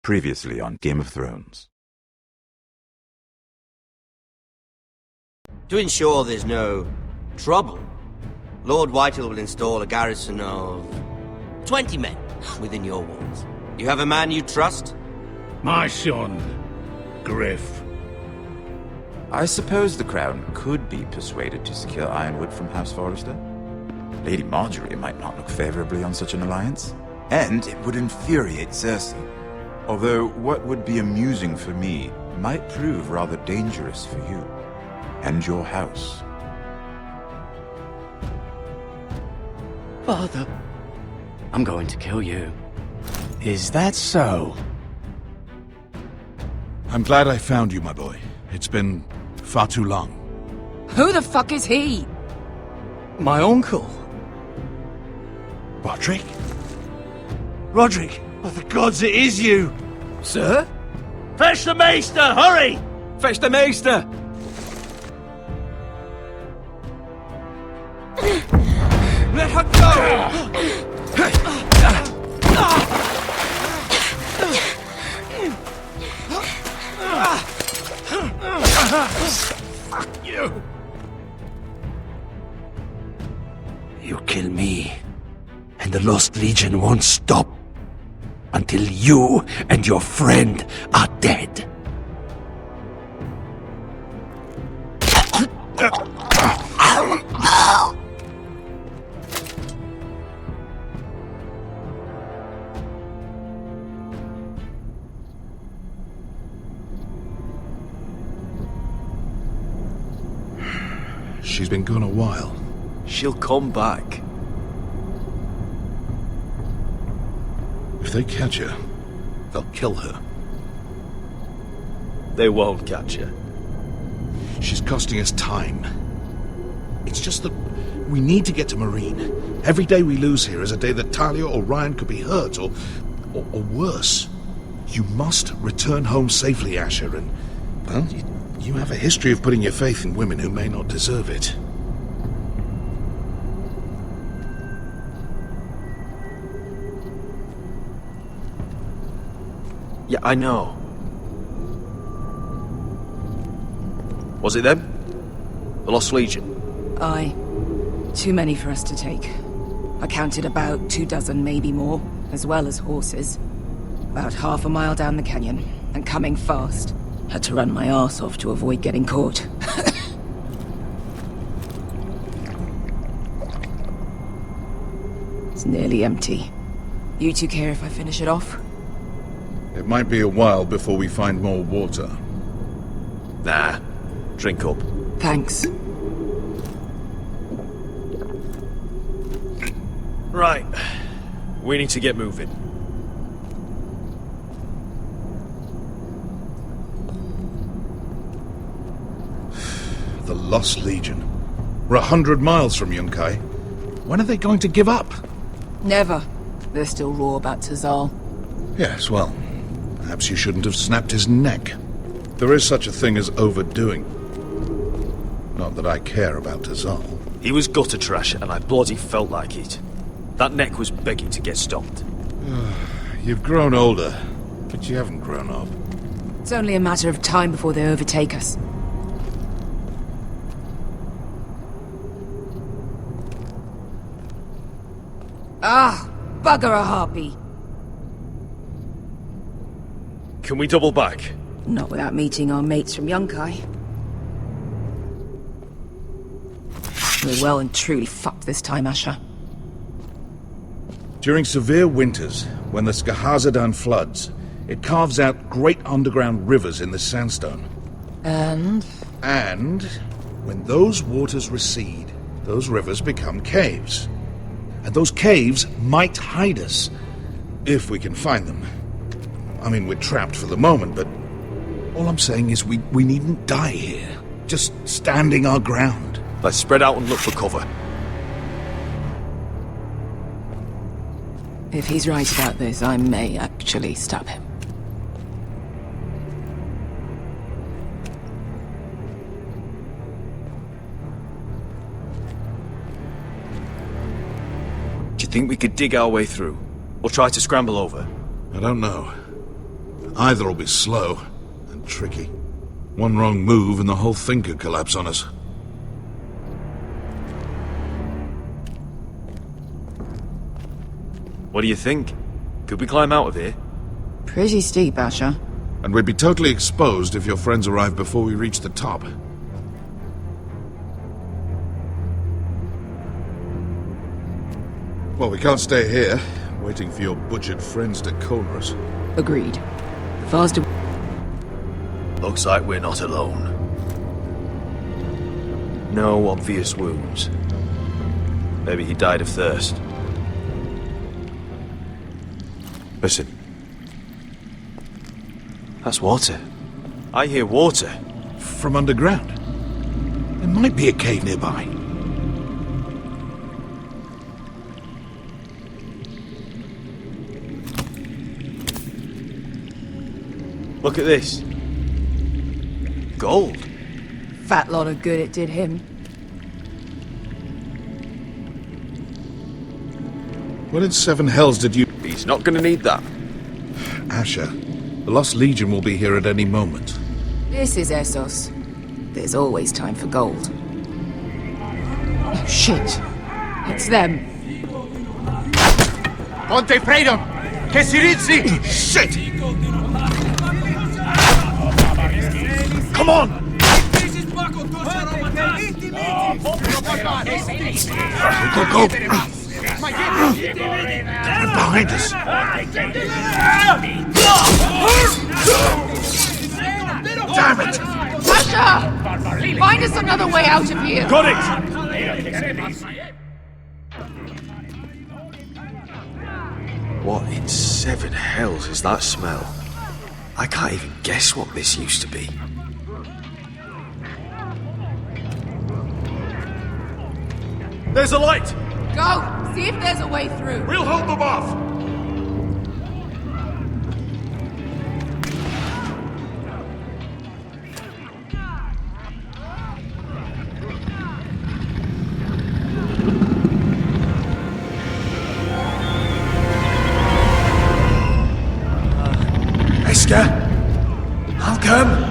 Previously on Game of Thrones. To ensure there's no trouble, Lord Whitehill will install a garrison of 20 men within your walls. You have a man you trust? My son, Griff. I suppose the Crown could be persuaded to secure Ironwood from House Forrester. Lady Marjorie might not look favorably on such an alliance, and it would infuriate Cersei. Although what would be amusing for me might prove rather dangerous for you and your house. Father, I'm going to kill you. Is that so? I'm glad I found you, my boy. It's been far too long. Who the fuck is he? My uncle. Roderick? Roderick! By the gods, it is you! Sir? Fetch the maester, hurry! Fetch the maester! Let her go! Fuck you! You kill me, and the Lost Legion won't stop until you and your friend are dead. She's been gone a while. She'll come back. If they catch her, they'll kill her. They won't catch her. She's costing us time. It's just that we need to get to Marine. Every day we lose here is a day that Talia or Ryan could be hurt, or worse. You must return home safely, Asher, and, well, you have a history of putting your faith in women who may not deserve it. Yeah, I know. Was it them? The Lost Legion? Aye. Too many for us to take. I counted about 24, maybe more, as well as horses. About half a mile down the canyon, and coming fast. Had to run my arse off to avoid getting caught. It's nearly empty. You two care if I finish it off? It might be a while before we find more water. Nah. Drink up. Thanks. Right. We need to get moving. The Lost Legion. We're 100 miles from Yunkai. When are they going to give up? Never. They're still raw about Tazal. Yes, well, perhaps you shouldn't have snapped his neck. There is such a thing as overdoing. Not that I care about Tazal. He was gutter trash, and I bloody felt like it. That neck was begging to get stopped. You've grown older, but you haven't grown up. It's only a matter of time before they overtake us. Ah, bugger a harpy. Can we double back? Not without meeting our mates from Yunkai. We're well and truly fucked this time, Asher. During severe winters, when the Skahazadan floods, it carves out great underground rivers in the sandstone. And when those waters recede, those rivers become caves. And those caves might hide us, if we can find them. I mean, we're trapped for the moment, but all I'm saying is we needn't die here. Just standing our ground. Let's spread out and look for cover. if he's right about this, I may actually stab him. Do you think we could dig our way through? Or try to scramble over? I don't know. Either will be slow and tricky. One wrong move and the whole thing could collapse on us. What do you think? Could we climb out of here? Pretty steep, Asher. And we'd be totally exposed if your friends arrive before we reach the top. Well, we can't stay here, waiting for your butchered friends to corner us. Agreed. The faster... Looks like we're not alone. No obvious wounds. Maybe he died of thirst. Listen. That's water. I hear water. From underground. There might be a cave nearby. Look at this. Gold. Fat lot of good it did him. What in seven hells did you... He's not gonna need that. Asher, the Lost Legion will be here at any moment. This is Essos. There's always time for gold. Oh, shit. It's them. Ponte freedom! Che si rizzi! Shit! Come on! Go, go, go! They're behind us! Damn it! Asher! Find us another way out of here! Got it! What in seven hells is that smell? I can't even guess what this used to be. There's a light! Go! See if there's a way through. We'll hold them off! Wesker, I'll come.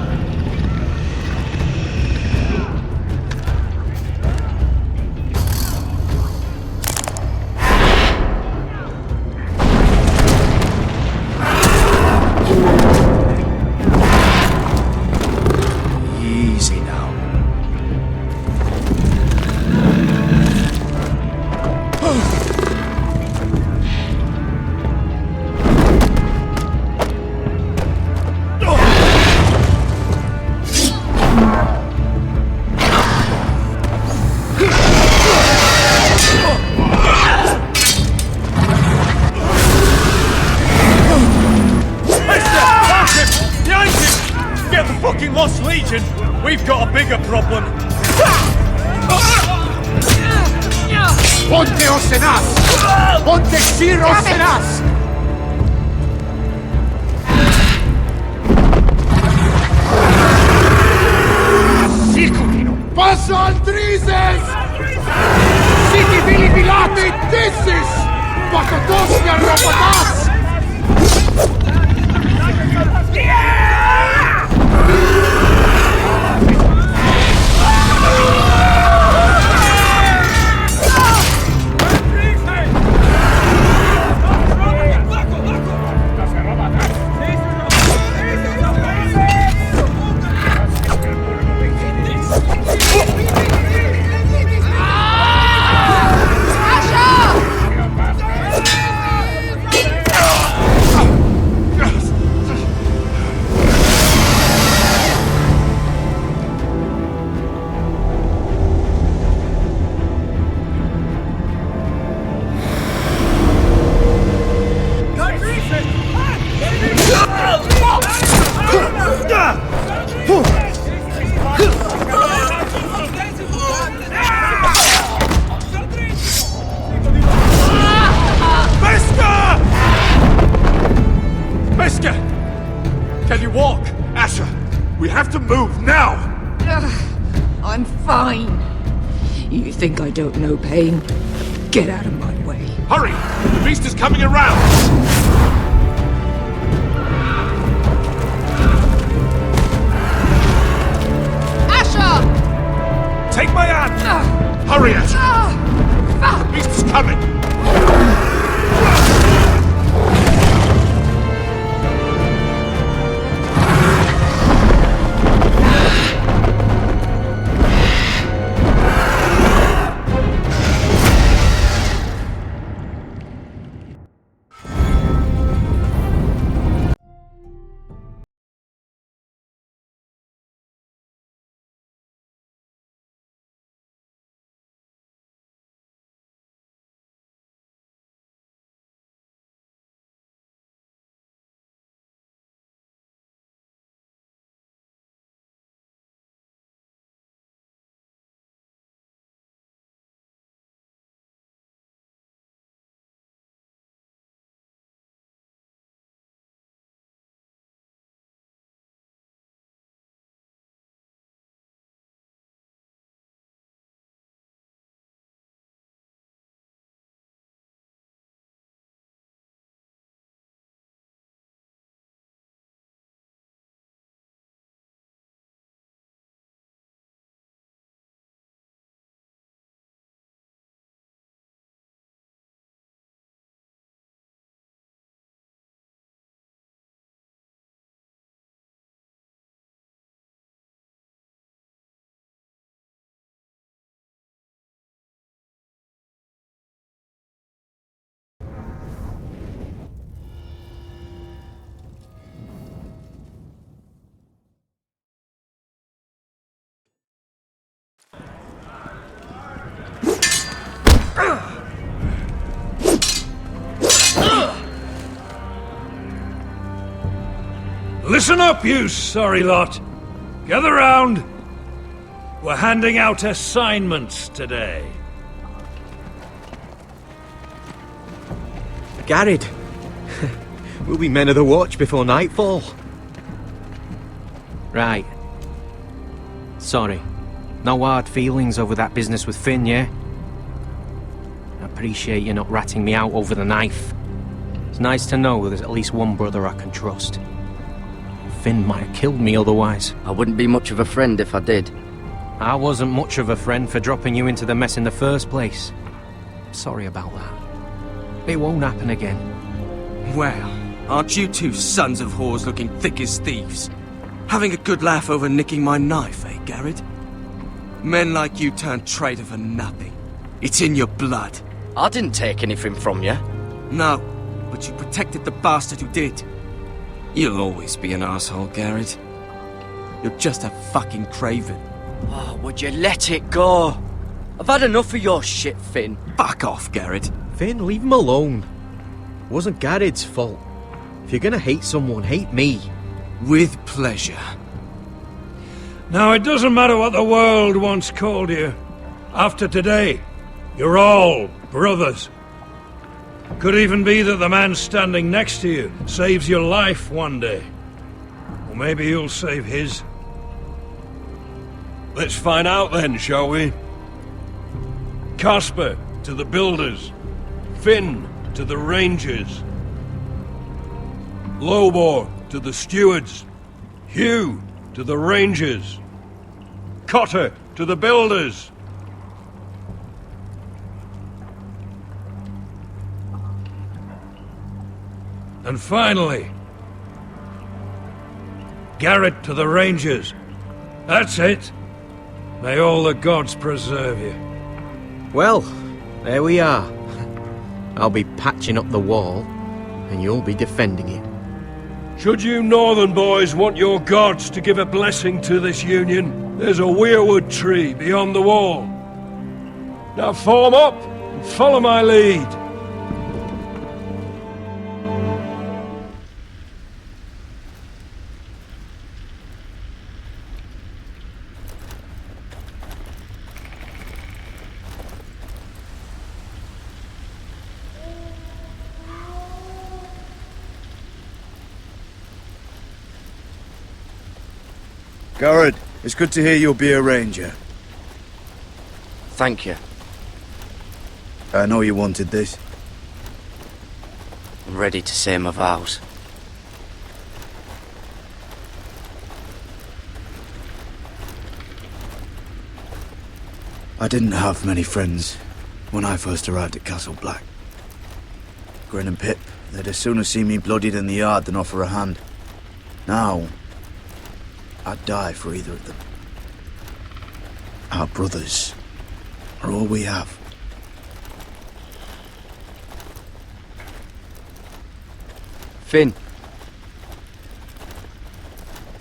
Easy now. Lost Legion, we've got a bigger problem. Ponte Osenas! Ponte Sir Osenas! Sicurino! Passo Aldrises! Siti Vili Pilate Dissis! Pakatosnia Rapadas! Can you walk? Asher, we have to move now! I'm fine. You think I don't know pain? Get out of my way. Hurry! The beast is coming around! Take my hand! Hurry, Asher! The beast is coming! Listen up, you sorry lot. Gather round. We're handing out assignments today. Garrett, we'll be men of the watch before nightfall. Right. Sorry. No hard feelings over that business with Finn, yeah? I appreciate you not ratting me out over the knife. It's nice to know there's at least one brother I can trust. Finn might have killed me otherwise. I wouldn't be much of a friend if I did. I wasn't much of a friend for dropping you into the mess in the first place. Sorry about that. It won't happen again. Well, aren't you two sons of whores looking thick as thieves? Having a good laugh over nicking my knife, eh, Garrett? Men like you turn traitor for nothing. It's in your blood. I didn't take anything from you. No, but you protected the bastard who did. You'll always be an asshole, Garrett. You're just a fucking craven. Oh, would you let it go? I've had enough of your shit, Finn. Fuck off, Garrett. Finn, leave him alone. It wasn't Garrett's fault. If you're gonna hate someone, hate me. With pleasure. Now, it doesn't matter what the world once called you. After today, you're all brothers. Could even be that the man standing next to you saves your life one day. Or maybe you'll save his. Let's find out then, shall we? Casper to the builders. Finn to the rangers. Lobor to the stewards. Hugh to the rangers. Cotter to the builders. And finally, Garrett to the Rangers. That's it. May all the gods preserve you. Well, there we are. I'll be patching up the wall, and you'll be defending it. Should you northern boys want your gods to give a blessing to this union, there's a weirwood tree beyond the wall. Now form up and follow my lead. Garrett, it's good to hear you'll be a ranger. Thank you. I know you wanted this. I'm ready to say my vows. I didn't have many friends when I first arrived at Castle Black. Grin and Pip, they'd as soon have seen me bloodied in the yard than offer a hand. Now, I'd die for either of them. Our brothers are all we have. Finn.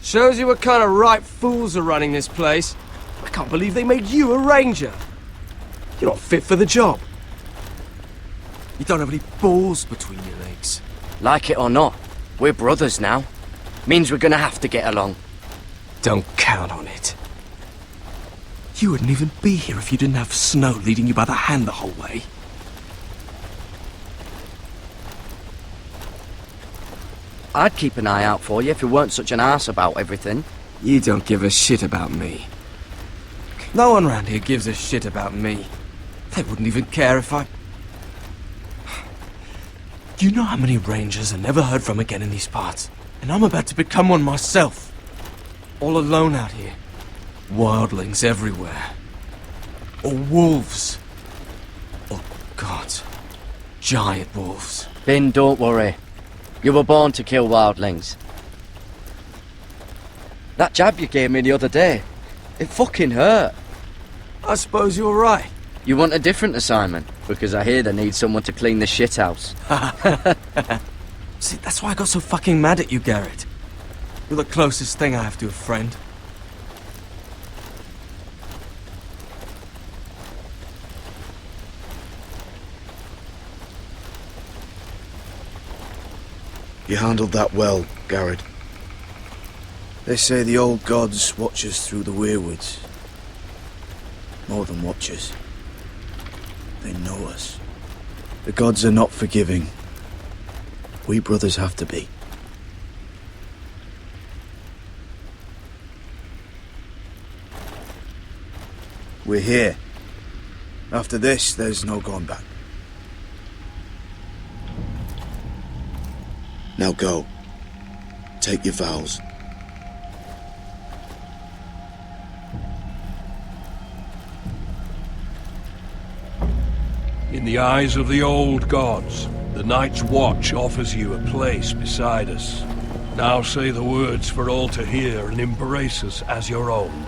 Shows you what kind of ripe fools are running this place. I can't believe they made you a ranger. You're not fit for the job. You don't have any balls between your legs. Like it or not, we're brothers now. Means we're gonna have to get along. Don't count on it. You wouldn't even be here if you didn't have Snow leading you by the hand the whole way. I'd keep an eye out for you if you weren't such an arse about everything. You don't give a shit about me. No one round here gives a shit about me. They wouldn't even care if I... Do you know how many rangers are never heard from again in these parts? And I'm about to become one myself. All alone out here. Wildlings everywhere. Or wolves. Oh God. Giant wolves. Finn, don't worry. You were born to kill wildlings. That jab you gave me the other day, it fucking hurt. I suppose you're right. You want a different assignment? Because I hear they need someone to clean the shithouse. See, that's why I got so fucking mad at you, Garrett. You're the closest thing I have to a friend. You handled that well, Garrett. They say the old gods watch us through the weirwoods. More than watchers. They know us. The gods are not forgiving. We brothers have to be. We're here. After this, there's no going back. Now go. Take your vows. In the eyes of the old gods, the Night's Watch offers you a place beside us. Now say the words for all to hear and embrace us as your own.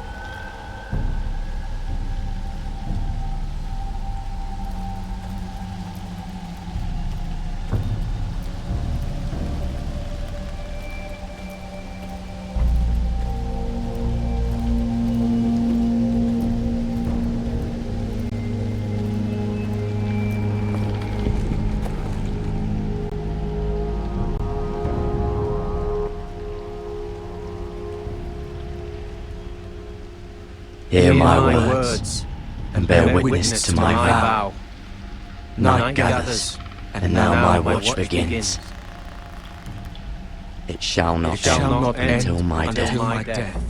Hear my words, and bear witness to my vow. Night gathers, and now my watch begins. It shall not end until my death.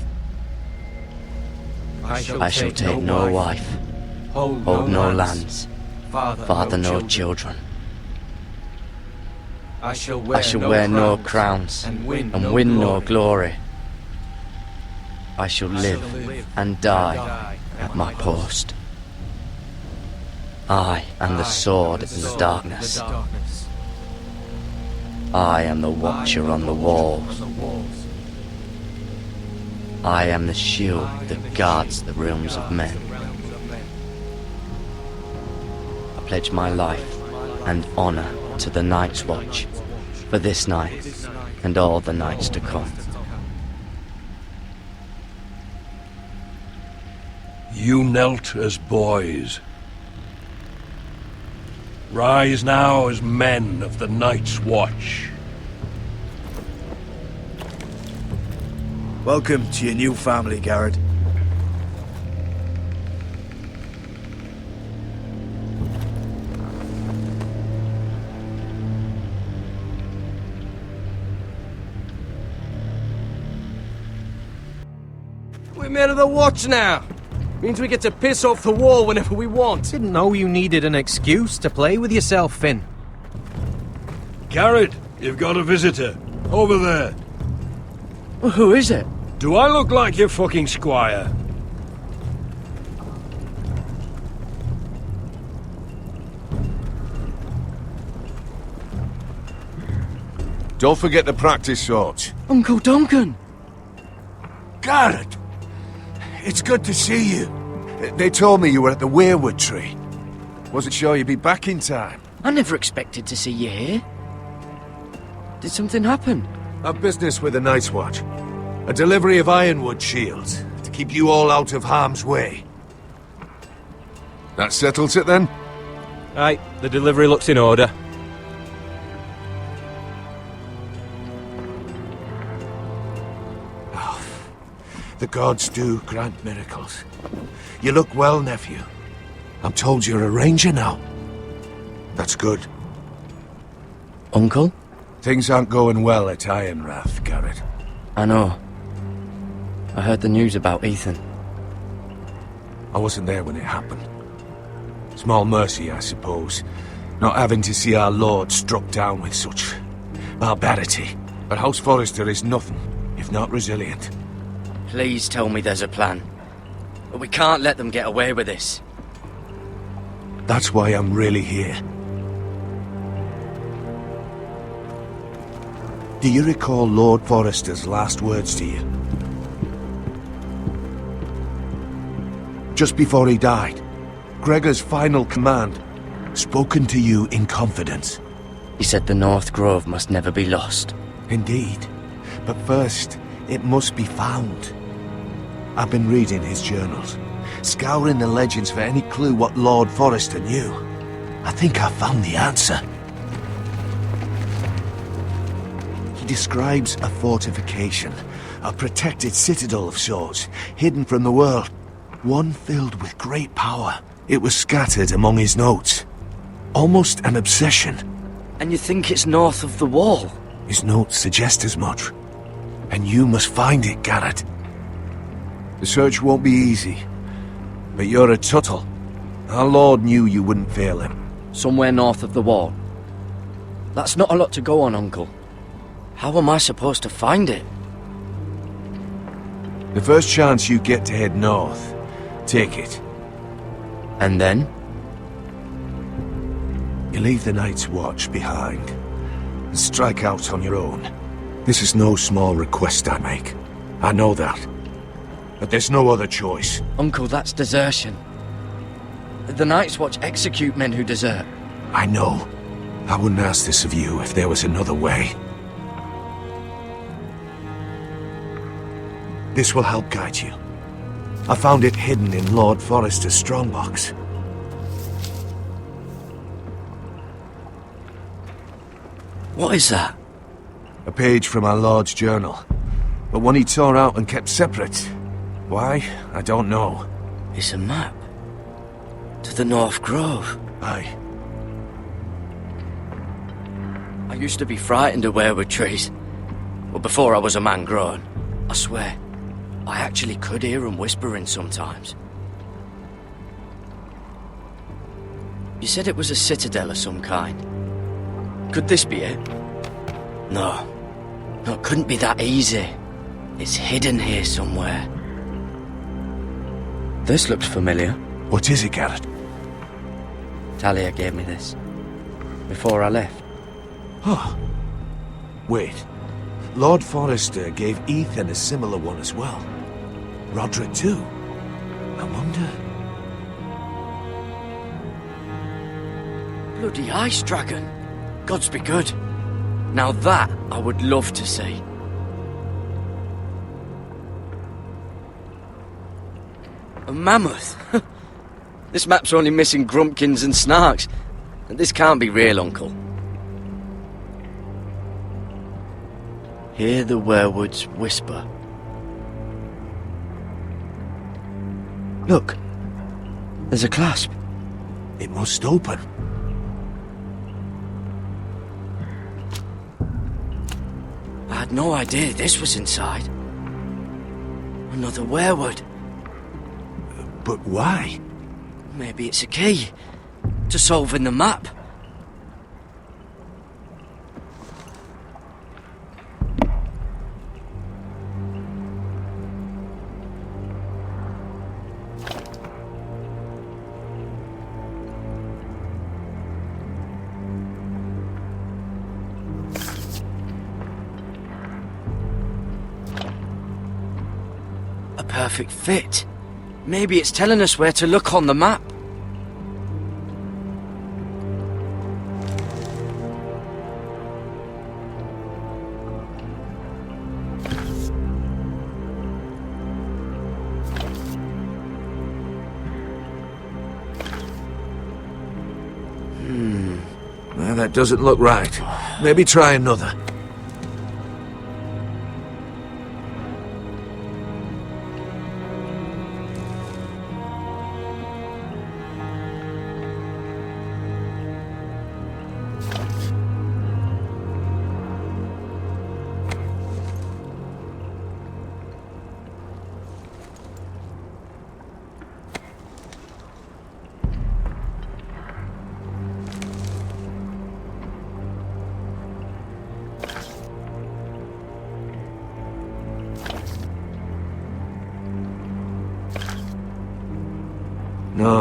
I shall take no wife, hold no lands, father no children. I shall wear no crowns, and win no glory. I shall live and die at my post. I am the sword in the darkness. I am the watcher on the walls. I am the shield that guards the realms of men. I pledge my life and honor to the Night's Watch for this night and all the nights to come. You knelt as boys. Rise now as men of the Night's Watch. Welcome to your new family, Garrett. We're men of the Watch now. Means we get to piss off the wall whenever we want. Didn't know you needed an excuse to play with yourself, Finn. Garrett, you've got a visitor. Over there. Well, who is it? Do I look like your fucking squire? Don't forget to practice swords. Uncle Duncan! Garrett! It's good to see you. They told me you were at the weirwood tree. Wasn't sure you'd be back in time. I never expected to see you here. Did something happen? A business with the Night's Watch. A delivery of ironwood shields to keep you all out of harm's way. That settles it then? Aye, the delivery looks in order. Oh, the gods do grant miracles. You look well, nephew. I'm told you're a ranger now. That's good. Uncle? Things aren't going well at Ironrath, Garrett. I know. I heard the news about Ethan. I wasn't there when it happened. Small mercy, I suppose, not having to see our lord struck down with such barbarity. But House Forrester is nothing, if not resilient. Please tell me there's a plan. But we can't let them get away with this. That's why I'm really here. Do you recall Lord Forrester's last words to you? Just before he died, Gregor's final command, spoken to you in confidence. He said the North Grove must never be lost. Indeed. But first, it must be found. I've been reading his journals, scouring the legends for any clue what Lord Forrester knew. I think I found the answer. He describes a fortification, a protected citadel of sorts, hidden from the world. One filled with great power. It was scattered among his notes. Almost an obsession. And you think it's north of the wall? His notes suggest as much. And you must find it, Garrett. The search won't be easy. But you're a Tuttle. Our Lord knew you wouldn't fail him. Somewhere north of the wall. That's not a lot to go on, Uncle. How am I supposed to find it? The first chance you get to head north, take it. And then? You leave the Night's Watch behind and strike out on your own. This is no small request I make. I know that. But there's no other choice. Uncle, that's desertion. The Night's Watch execute men who desert. I know. I wouldn't ask this of you if there was another way. This will help guide you. I found it hidden in Lord Forrester's strongbox. What is that? A page from our Lord's journal. But one he tore out and kept separate. Why? I don't know. It's a map. To the North Grove. Aye. I used to be frightened of weirwood trees. But before I was a man grown, I swear, I actually could hear them whispering sometimes. You said it was a citadel of some kind. Could this be it? No. No, it couldn't be that easy. It's hidden here somewhere. This looks familiar. What is it, Garrett? Talia gave me this. Before I left. Oh. Wait. Lord Forrester gave Ethan a similar one as well. Roderick too. I wonder... Bloody ice dragon. Gods be good. Now that I would love to see. A mammoth? This map's only missing grumpkins and snarks. This can't be real, Uncle. Hear the weirwoods whisper. Look. There's a clasp. It must open. I had no idea this was inside. Another weirwood. But why? Maybe it's a key to solving the map. perfect fit. Maybe it's telling us where to look on the map. Well, that doesn't look right. Maybe try another.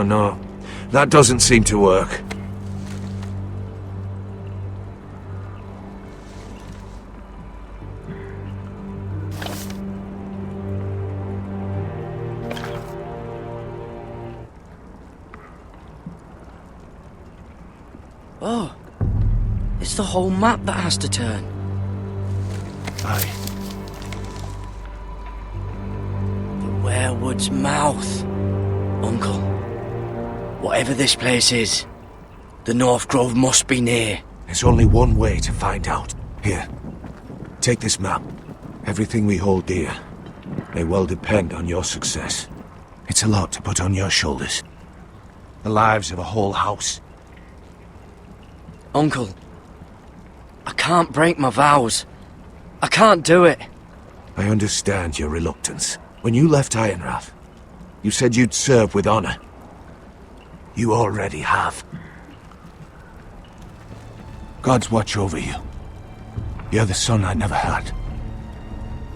No. That doesn't seem to work. Oh, it's the whole map that has to turn. Aye. The Werewood's mouth. Uncle, whatever this place is, the North Grove must be near. There's only one way to find out. Here, take this map. Everything we hold dear may well depend on your success. It's a lot to put on your shoulders. The lives of a whole house. Uncle, I can't break my vows. I can't do it. I understand your reluctance. When you left Ironrath, you said you'd serve with honor. You already have. Gods watch over you. You're the son I never had.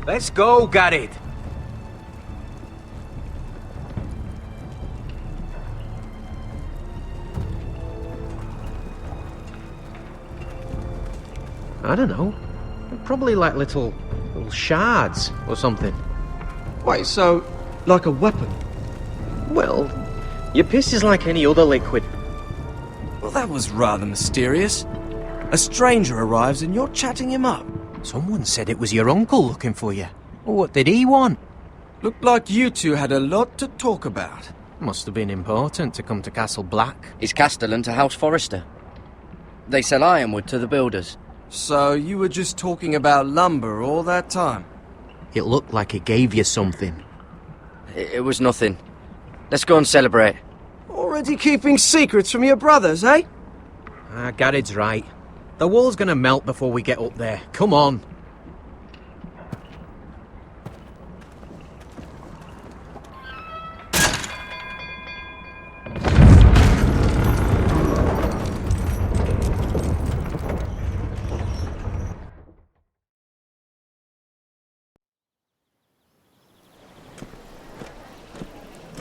Let's go, Garrett. I don't know. Probably like little shards or something. Wait, so, like a weapon? Well, your piss is like any other liquid. Well, that was rather mysterious. A stranger arrives and you're chatting him up. Someone said it was your uncle looking for you. What did he want? Looked like you two had a lot to talk about. Must have been important to come to Castle Black. It's Castellan to House Forrester. They sell ironwood to the builders. So you were just talking about lumber all that time? It looked like he gave you something. It was nothing. Let's go and celebrate. Already keeping secrets from your brothers, eh? Garrett's right. The wall's gonna melt before we get up there. Come on.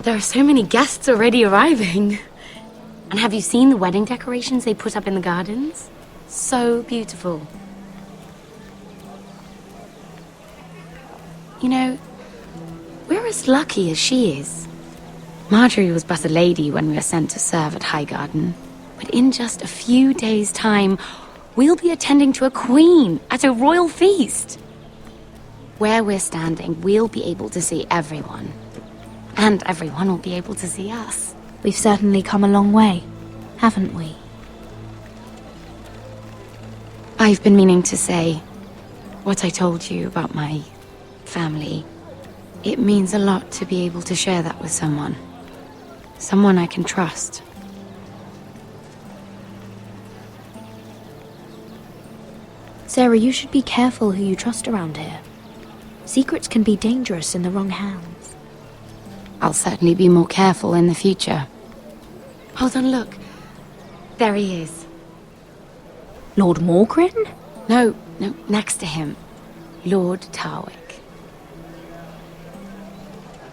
There are so many guests already arriving. And have you seen the wedding decorations they put up in the gardens? So beautiful. You know, we're as lucky as she is. Marjorie was but a lady when we were sent to serve at Highgarden. But in just a few days' time, we'll be attending to a queen at a royal feast. Where we're standing, we'll be able to see everyone. And everyone will be able to see us. We've certainly come a long way, haven't we? I've been meaning to say what I told you about my family. It means a lot to be able to share that with someone. Someone I can trust. Sarah, you should be careful who you trust around here. Secrets can be dangerous in the wrong hands. I'll certainly be more careful in the future. Hold on, look. There he is. Lord Morgrin? No, next to him. Lord Tarwick.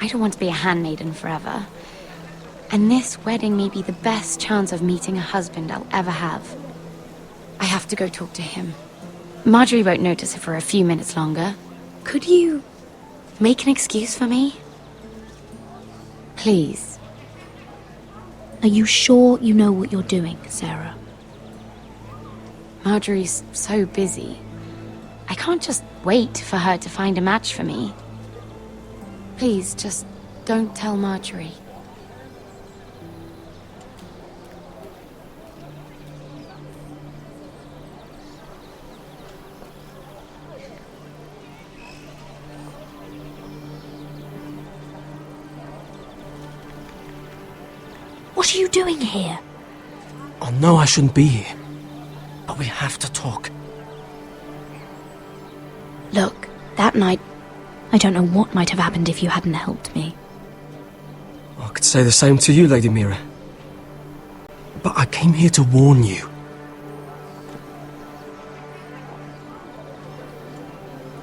I don't want to be a handmaiden forever. And this wedding may be the best chance of meeting a husband I'll ever have. I have to go talk to him. Marjorie won't notice it for a few minutes longer. Could you make an excuse for me? Please. Are you sure you know what you're doing, Sarah? Marjorie's so busy. I can't just wait for her to find a match for me. Please, just don't tell Marjorie. What are you doing here? I know I shouldn't be here, but we have to talk. Look, that night, I don't know what might have happened if you hadn't helped me. I could say the same to you, Lady Mira. But I came here to warn you.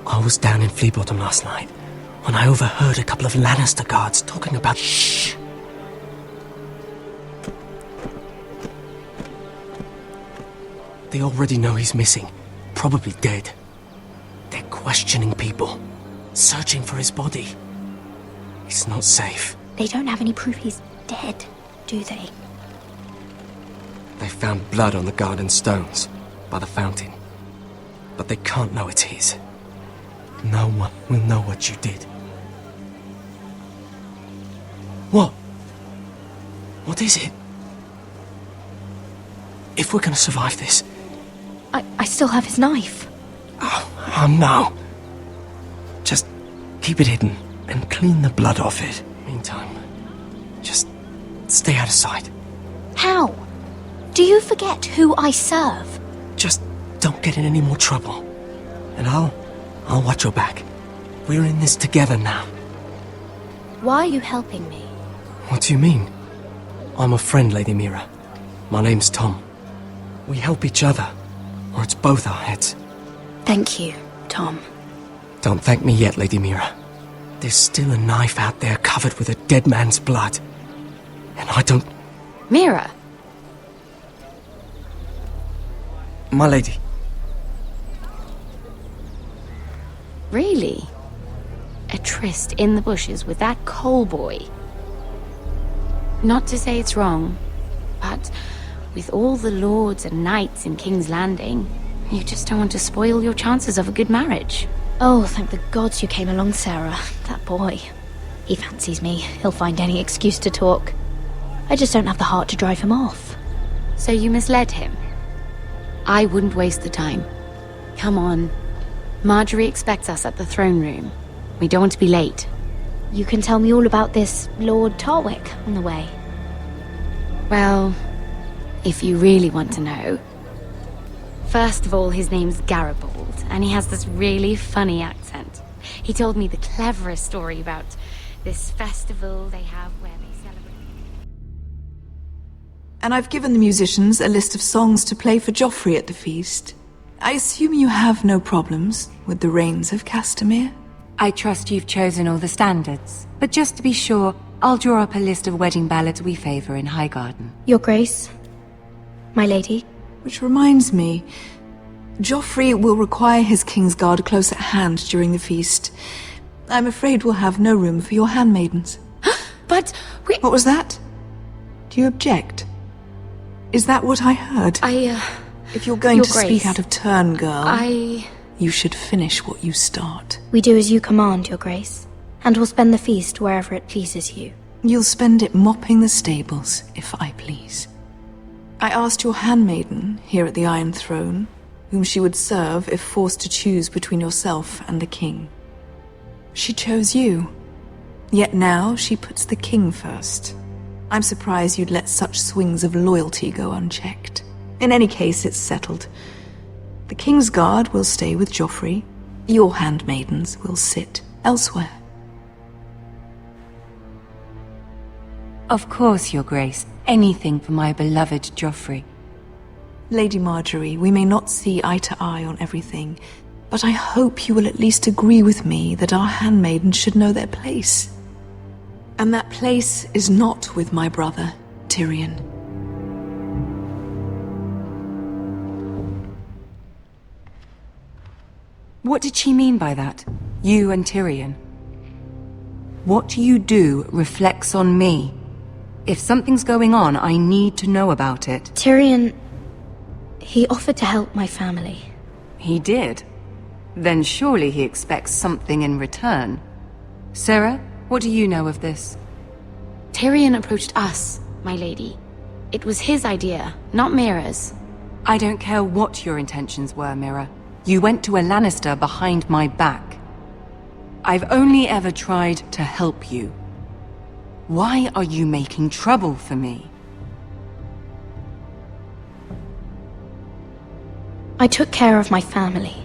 I was down in Flea Bottom last night when I overheard a couple of Lannister guards talking about... Shh! They already know he's missing, probably dead. They're questioning people, searching for his body. It's not safe. They don't have any proof he's dead, do they? They found blood on the garden stones by the fountain, but they can't know it's his. No one will know what you did. What? What is it? If we're gonna survive this... I still have his knife. Oh no. Just keep it hidden and clean the blood off it. Meantime, just stay out of sight. How? Do you forget who I serve? Just don't get in any more trouble. And I'll watch your back. We're in this together now. Why are you helping me? What do you mean? I'm a friend, Lady Mira. My name's Tom. We help each other, or it's both our heads. Thank you, Tom. Don't thank me yet, Lady Mira. There's still a knife out there covered with a dead man's blood. And I don't... Mira! My lady. Really? A tryst in the bushes with that coal boy? Not to say it's wrong, but with all the lords and knights in King's Landing, you just don't want to spoil your chances of a good marriage. Oh, thank the gods you came along, Sarah. That boy. He fancies me. He'll find any excuse to talk. I just don't have the heart to drive him off. So you misled him? I wouldn't waste the time. Come on. Marjorie expects us at the throne room. We don't want to be late. You can tell me all about this Lord Tarwick on the way. Well, if you really want to know. First of all, his name's Garibold, and he has this really funny accent. He told me the cleverest story about this festival they have where they celebrate... And I've given the musicians a list of songs to play for Joffrey at the feast. I assume you have no problems with the Rains of Castamere? I trust you've chosen all the standards, but just to be sure, I'll draw up a list of wedding ballads we favor in Highgarden. Your Grace, my lady. Which reminds me, Joffrey will require his Kingsguard close at hand during the feast. I'm afraid we'll have no room for your handmaidens. But we... What was that? Do you object? Is that what I heard? If you're going to speak out of turn, girl, you should finish what you start. We do as you command, Your Grace, and we'll spend the feast wherever it pleases you. You'll spend it mopping the stables, if I please. I asked your handmaiden, here at the Iron Throne, whom she would serve if forced to choose between yourself and the king. She chose you. Yet now she puts the king first. I'm surprised you'd let such swings of loyalty go unchecked. In any case, it's settled. The Kingsguard will stay with Joffrey. Your handmaidens will sit elsewhere. Of course, Your Grace. Anything for my beloved Joffrey. Lady Marjorie, we may not see eye to eye on everything, but I hope you will at least agree with me that our handmaidens should know their place. And that place is not with my brother, Tyrion. What did she mean by that? You and Tyrion? What you do reflects on me. If something's going on, I need to know about it. Tyrion... he offered to help my family. He did? Then surely he expects something in return. Sarah, what do you know of this? Tyrion approached us, my lady. It was his idea, not Mira's. I don't care what your intentions were, Mira. You went to a Lannister behind my back. I've only ever tried to help you. Why are you making trouble for me? I took care of my family.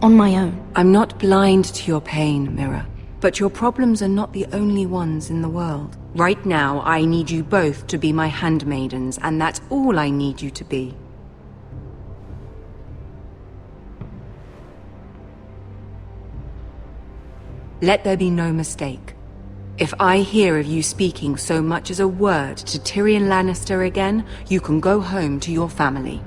On my own. I'm not blind to your pain, Mira. But your problems are not the only ones in the world. Right now, I need you both to be my handmaidens, and that's all I need you to be. Let there be no mistake. If I hear of you speaking so much as a word to Tyrion Lannister again, you can go home to your family.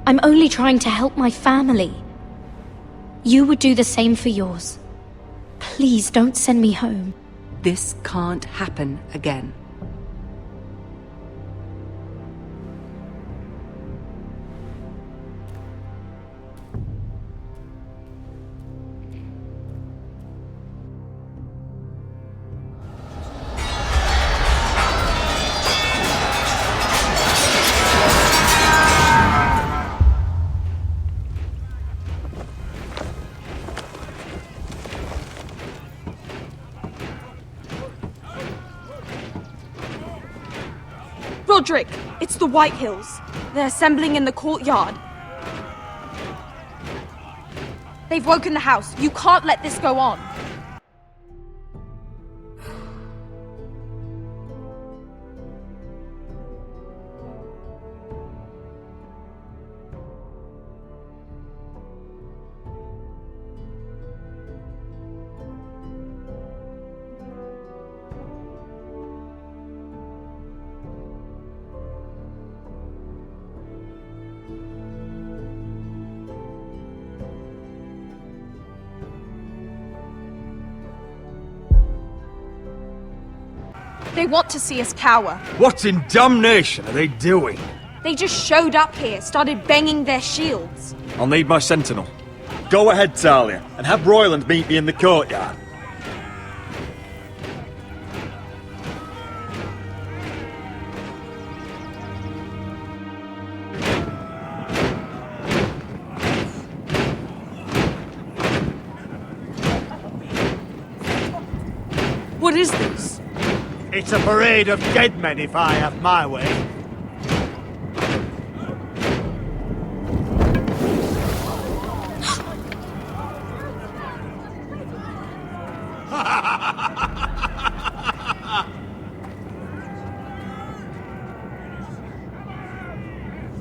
I'm only trying to help my family. You would do the same for yours. Please don't send me home. This can't happen again. Roderick, it's the White Hills. They're assembling in the courtyard. They've woken the house. You can't let this go on. They want to see us cower. What in damnation are they doing? They just showed up here, started banging their shields. I'll need my sentinel. Go ahead, Talia, and have Royland meet me in the courtyard. What is this? It's a parade of dead men if I have my way.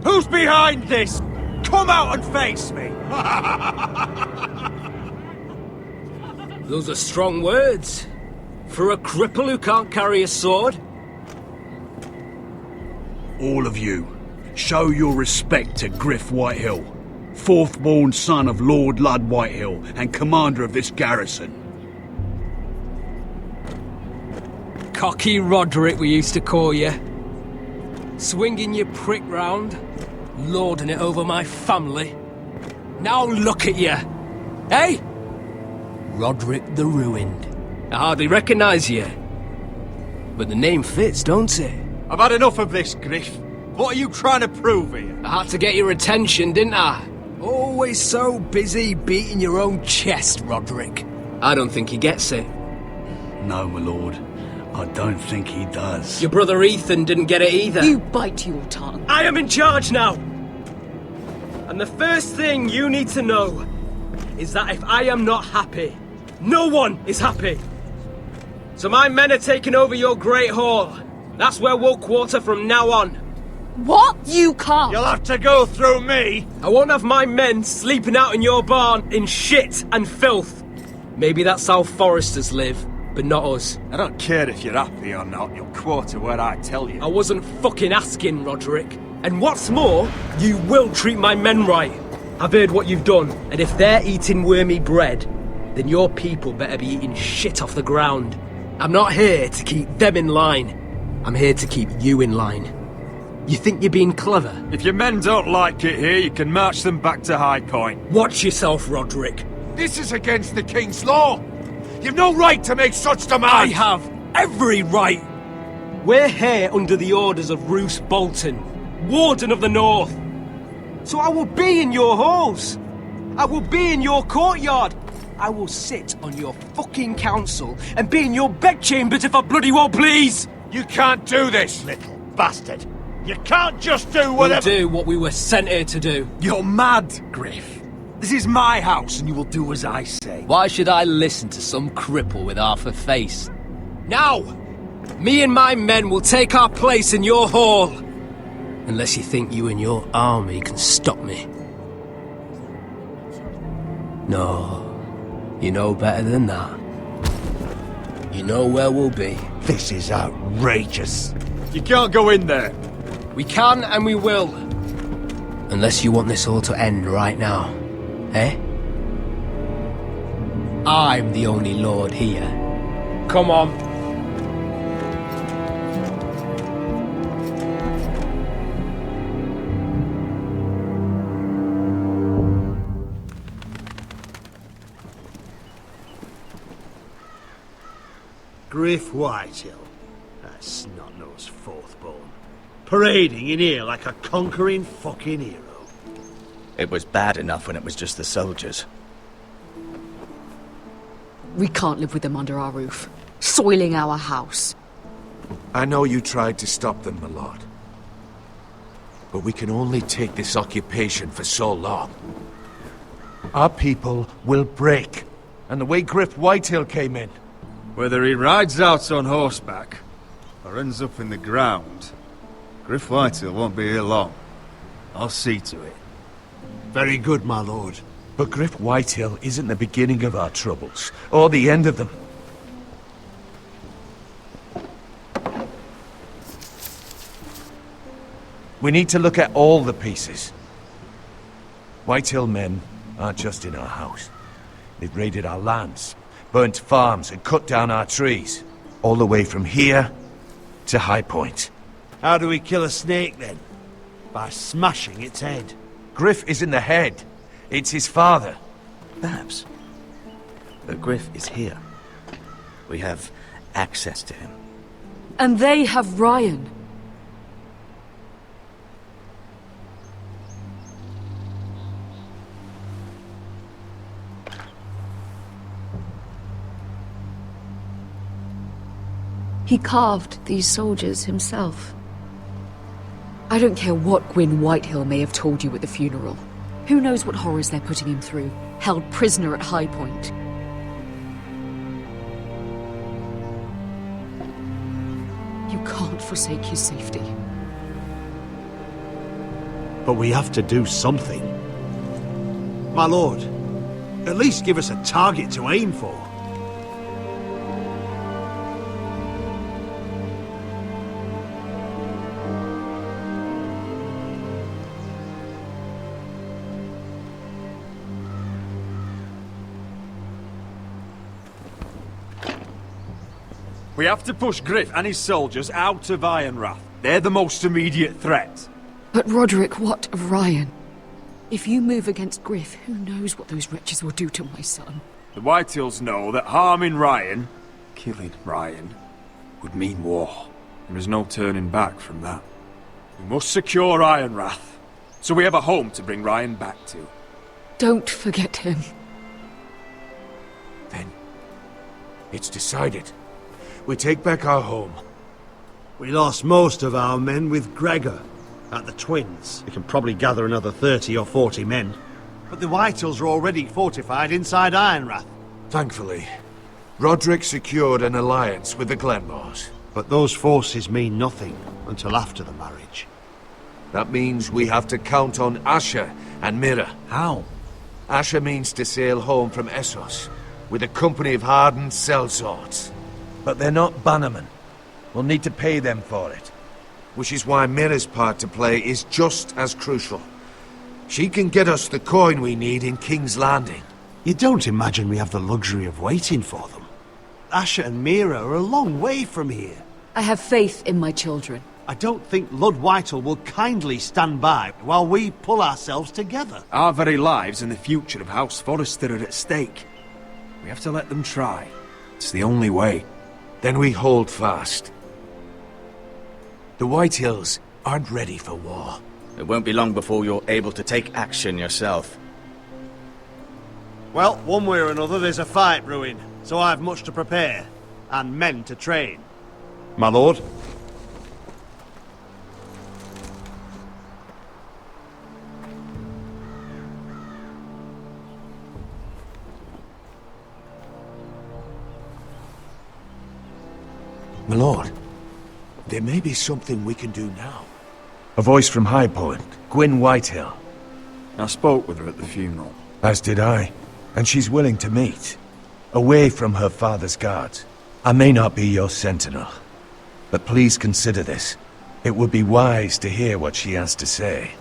Who's behind this? Come out and face me! Those are strong words. For a cripple who can't carry a sword? All of you, show your respect to Griff Whitehill, fourth-born son of Lord Ludd Whitehill and commander of this garrison. Cocky Roderick, we used to call you. Swinging your prick round, lording it over my family. Now look at you! Hey? Roderick the Ruined. I hardly recognise you. But the name fits, don't it? I've had enough of this, Griff. What are you trying to prove here? I had to get your attention, didn't I? Always so busy beating your own chest, Roderick. I don't think he gets it. No, my lord. I don't think he does. Your brother Ethan didn't get it either. You bite your tongue. I am in charge now! And the first thing you need to know is that if I am not happy, no one is happy. So my men are taking over your Great Hall. That's where we'll quarter from now on. What? You can't! You'll have to go through me! I won't have my men sleeping out in your barn in shit and filth. Maybe that's how Foresters live, but not us. I don't care if you're happy or not, you'll quarter where I tell you. I wasn't fucking asking, Roderick. And what's more, you will treat my men right. I've heard what you've done, and if they're eating wormy bread, then your people better be eating shit off the ground. I'm not here to keep them in line. I'm here to keep you in line. You think you're being clever? If your men don't like it here, you can march them back to High Point. Watch yourself, Roderick. This is against the King's law! You've no right to make such demands! I have every right! We're here under the orders of Roose Bolton, Warden of the North. So I will be in your halls. I will be in your courtyard. I will sit on your fucking council and be in your bedchambers if I bloody well please! You can't do this, little bastard! You can't just do whatever— We'll do what we were sent here to do. You're mad, Griff. This is my house and you will do as I say. Why should I listen to some cripple with half a face? Now! Me and my men will take our place in your hall. Unless you think you and your army can stop me. No. You know better than that. You know where we'll be. This is outrageous. You can't go in there. We can and we will. Unless you want this all to end right now. Eh? I'm the only lord here. Come on. Griff Whitehill, that snot-nosed fourth-born, parading in here like a conquering fucking hero. It was bad enough when it was just the soldiers. We can't live with them under our roof, soiling our house. I know you tried to stop them, my lord. But we can only take this occupation for so long. Our people will break. And the way Griff Whitehill came in. Whether he rides out on horseback or ends up in the ground, Griff Whitehill won't be here long. I'll see to it. Very good, my lord. But Griff Whitehill isn't the beginning of our troubles, or the end of them. We need to look at all the pieces. Whitehill men aren't just in our house. They've raided our lands, burnt farms and cut down our trees. All the way from here to High Point. How do we kill a snake, then? By smashing its head. Griff isn't the head. It's his father. Perhaps. But Griff is here. We have access to him. And they have Ryan. He carved these soldiers himself. I don't care what Gwyn Whitehill may have told you at the funeral. Who knows what horrors they're putting him through, held prisoner at High Point. You can't forsake his safety. But we have to do something. My lord, at least give us a target to aim for. We have to push Griff and his soldiers out of Ironrath. They're the most immediate threat. But Roderick, what of Ryan? If you move against Griff, who knows what those wretches will do to my son? The Whitehills know that harming Ryan, killing Ryan, would mean war. There is no turning back from that. We must secure Ironrath, so we have a home to bring Ryan back to. Don't forget him. Then, it's decided. We take back our home. We lost most of our men with Gregor at the Twins. We can probably gather another 30 or 40 men. But the Whitehills are already fortified inside Ironrath. Thankfully, Roderick secured an alliance with the Glenmores. But those forces mean nothing until after the marriage. That means we have to count on Asher and Mira. How? Asher means to sail home from Essos with a company of hardened sellswords. But they're not bannermen. We'll need to pay them for it. Which is why Mira's part to play is just as crucial. She can get us the coin we need in King's Landing. You don't imagine we have the luxury of waiting for them? Asher and Mira are a long way from here. I have faith in my children. I don't think Lord Whitehall will kindly stand by while we pull ourselves together. Our very lives and the future of House Forrester are at stake. We have to let them try. It's the only way. Then we hold fast. The Whitehills aren't ready for war. It won't be long before you're able to take action yourself. Well, one way or another there's a fight brewing, so I have much to prepare, and men to train. My lord? My lord, there may be something we can do now. A voice from High Point, Gwyn Whitehill. I spoke with her at the funeral. As did I, and she's willing to meet. Away from her father's guards. I may not be your sentinel, but please consider this. It would be wise to hear what she has to say.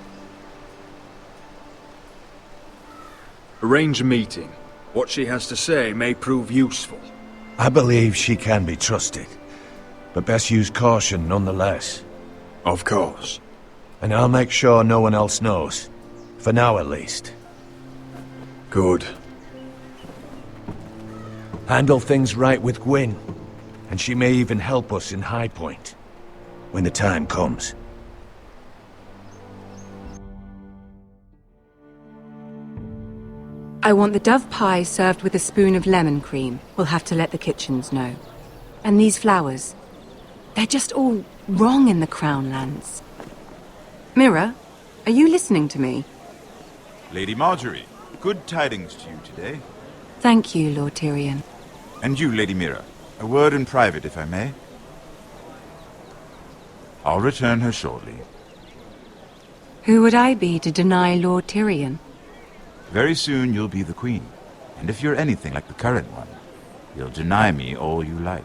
Arrange a meeting. What she has to say may prove useful. I believe she can be trusted, but best use caution nonetheless. Of course. And I'll make sure no one else knows. For now, at least. Good. Handle things right with Gwyn, and she may even help us in High Point, when the time comes. I want the dove pie served with a spoon of lemon cream. We'll have to let the kitchens know. And these flowers. They're just all wrong in the Crown lands. Mira, are you listening to me? Lady Marjorie, good tidings to you today. Thank you, Lord Tyrion. And you, Lady Mira. A word in private, if I may. I'll return her shortly. Who would I be to deny Lord Tyrion? Very soon you'll be the queen. And if you're anything like the current one, you'll deny me all you like.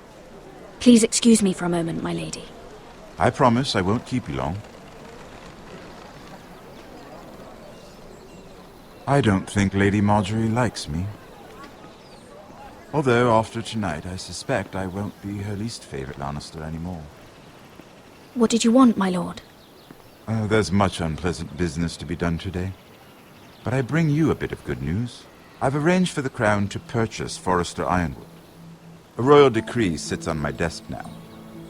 Please excuse me for a moment, my lady. I promise I won't keep you long. I don't think Lady Marjorie likes me. Although, after tonight, I suspect I won't be her least favorite Lannister anymore. What did you want, my lord? There's much unpleasant business to be done today. But I bring you a bit of good news. I've arranged for the Crown to purchase Forrester Ironwood. A royal decree sits on my desk now,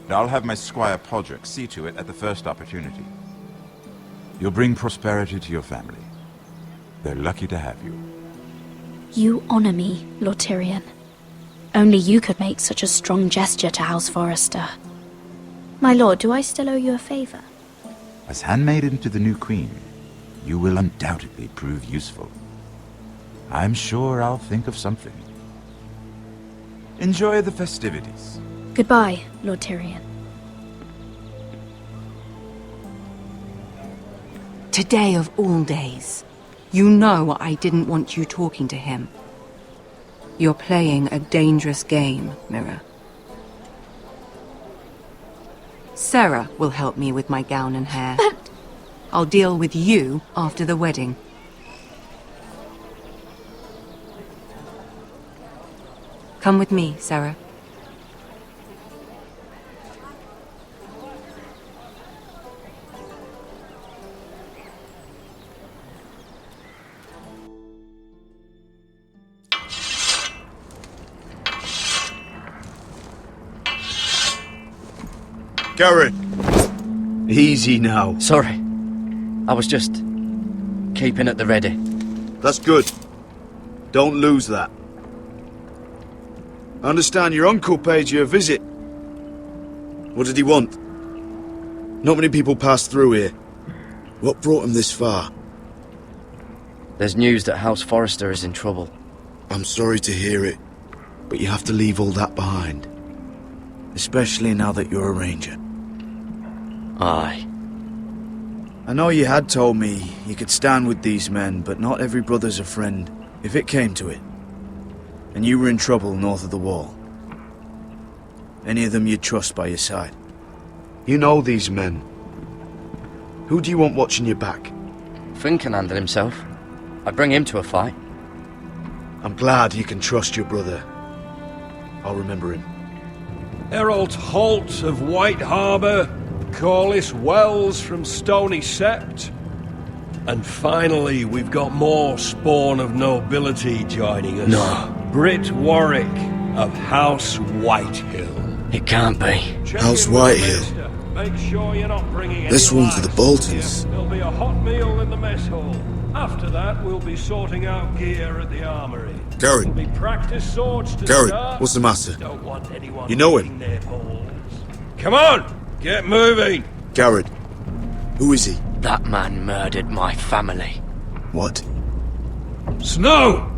and I'll have my squire Podrick see to it at the first opportunity. You'll bring prosperity to your family. They're lucky to have you. You honor me, Lord Tyrion. Only you could make such a strong gesture to House Forrester. My lord, do I still owe you a favor? As handmaiden to the new queen, you will undoubtedly prove useful. I'm sure I'll think of something. Enjoy the festivities. Goodbye, Lord Tyrion. Today of all days. You know I didn't want you talking to him. You're playing a dangerous game, Mira. Sarah will help me with my gown and hair. But... I'll deal with you after the wedding. Come with me, Sarah. Garrett! Easy now. Sorry. I was just keeping at the ready. That's good. Don't lose that. I understand your uncle paid you a visit. What did he want? Not many people pass through here. What brought him this far? There's news that House Forrester is in trouble. I'm sorry to hear it, but you have to leave all that behind. Especially now that you're a ranger. Aye. I know you had told me you could stand with these men, but not every brother's a friend, if it came to it. And you were in trouble north of the wall. Any of them you'd trust by your side. You know these men. Who do you want watching your back? Finn can handle himself. I'd bring him to a fight. I'm glad you can trust your brother. I'll remember him. Errol Holt of White Harbour, Corliss Wells from Stony Sept. And finally, we've got more spawn of nobility joining us. No. Britt Warwick of House Whitehill. It can't be. House Whitehill. Make sure you're not bringing This any one for the Boltons. There'll be a hot meal in the mess hall. After that, we'll be sorting out gear at the armory. Garrett. There'll be practice swords to Garrett, start. what's the matter? Don't want anyone You know licking him? their balls. Come on, get moving. Garrett. Who is he? That man murdered my family. What? Snow!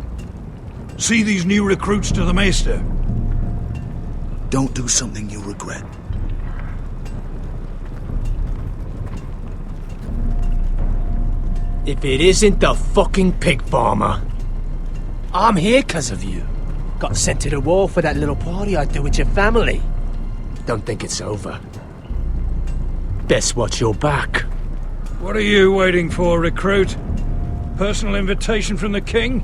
See these new recruits to the Maester? Don't do something you'll regret. If it isn't the fucking pig farmer. I'm here 'cause of you. Got sent to the war for that little party I do with your family. Don't think it's over. Best watch your back. What are you waiting for, recruit? Personal invitation from the king?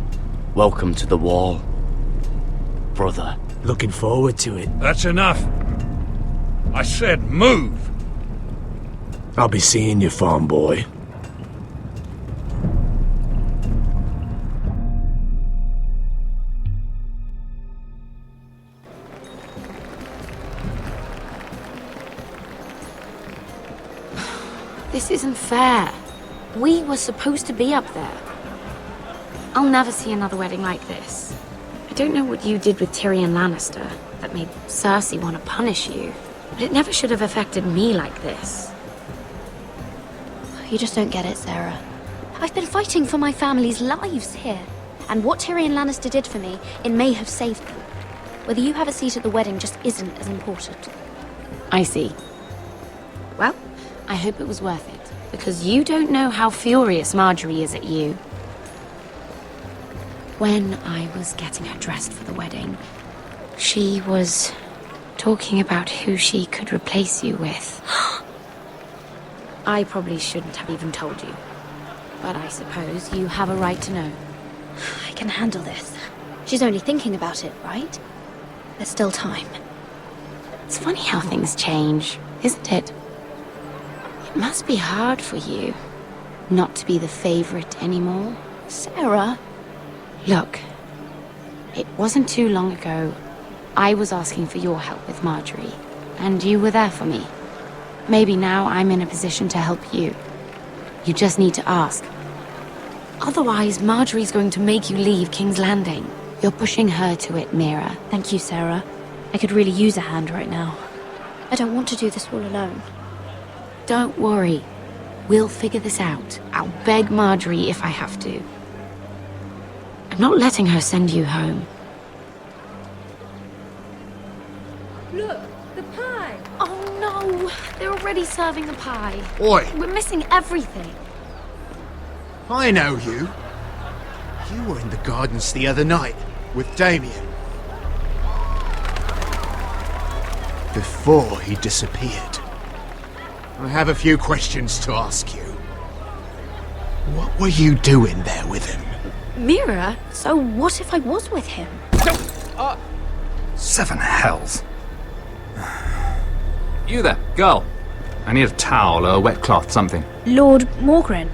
Welcome to the wall, brother. Looking forward to it. That's enough. I said move. I'll be seeing you, farm boy. This isn't fair. We were supposed to be up there. I'll never see another wedding like this. I don't know what you did with Tyrion Lannister that made Cersei want to punish you, but it never should have affected me like this. You just don't get it, Sarah. I've been fighting for my family's lives here. And what Tyrion Lannister did for me, it may have saved them. Whether you have a seat at the wedding just isn't as important. I see. Well, I hope it was worth it, because you don't know how furious Marjorie is at you. When I was getting her dressed for the wedding, she was talking about who she could replace you with. I probably shouldn't have even told you, but I suppose you have a right to know. I can handle this. She's only thinking about it, right? There's still time. It's funny how things change, isn't it? It must be hard for you not to be the favorite anymore. Sarah? Look, it wasn't too long ago I was asking for your help with Marjorie, and you were there for me. Maybe now I'm in a position to help you. You just need to ask. Otherwise, Marjorie's going to make you leave King's Landing. You're pushing her to it, Mira. Thank you, Sarah. I could really use a hand right now. I don't want to do this all alone. Don't worry. We'll figure this out. I'll beg Marjorie if I have to. I'm not letting her send you home. Look, the pie! Oh no! They're already serving the pie. Oi! We're missing everything. I know you. You were in the gardens the other night with Damien. Before he disappeared. I have a few questions to ask you. What were you doing there with him? Mira? So what if I was with him? Seven hells. You there, girl. I need a towel or a wet cloth, something. Lord Morgren.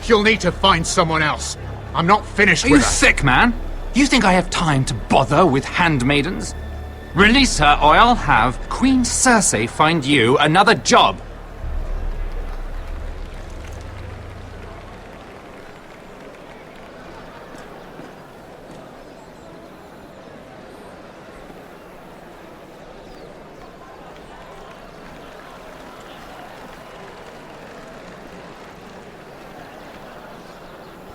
You'll need to find someone else. I'm not finished Are with you her. sick, man? You think I have time to bother with handmaidens? Release her, or I'll have Queen Cersei find you another job.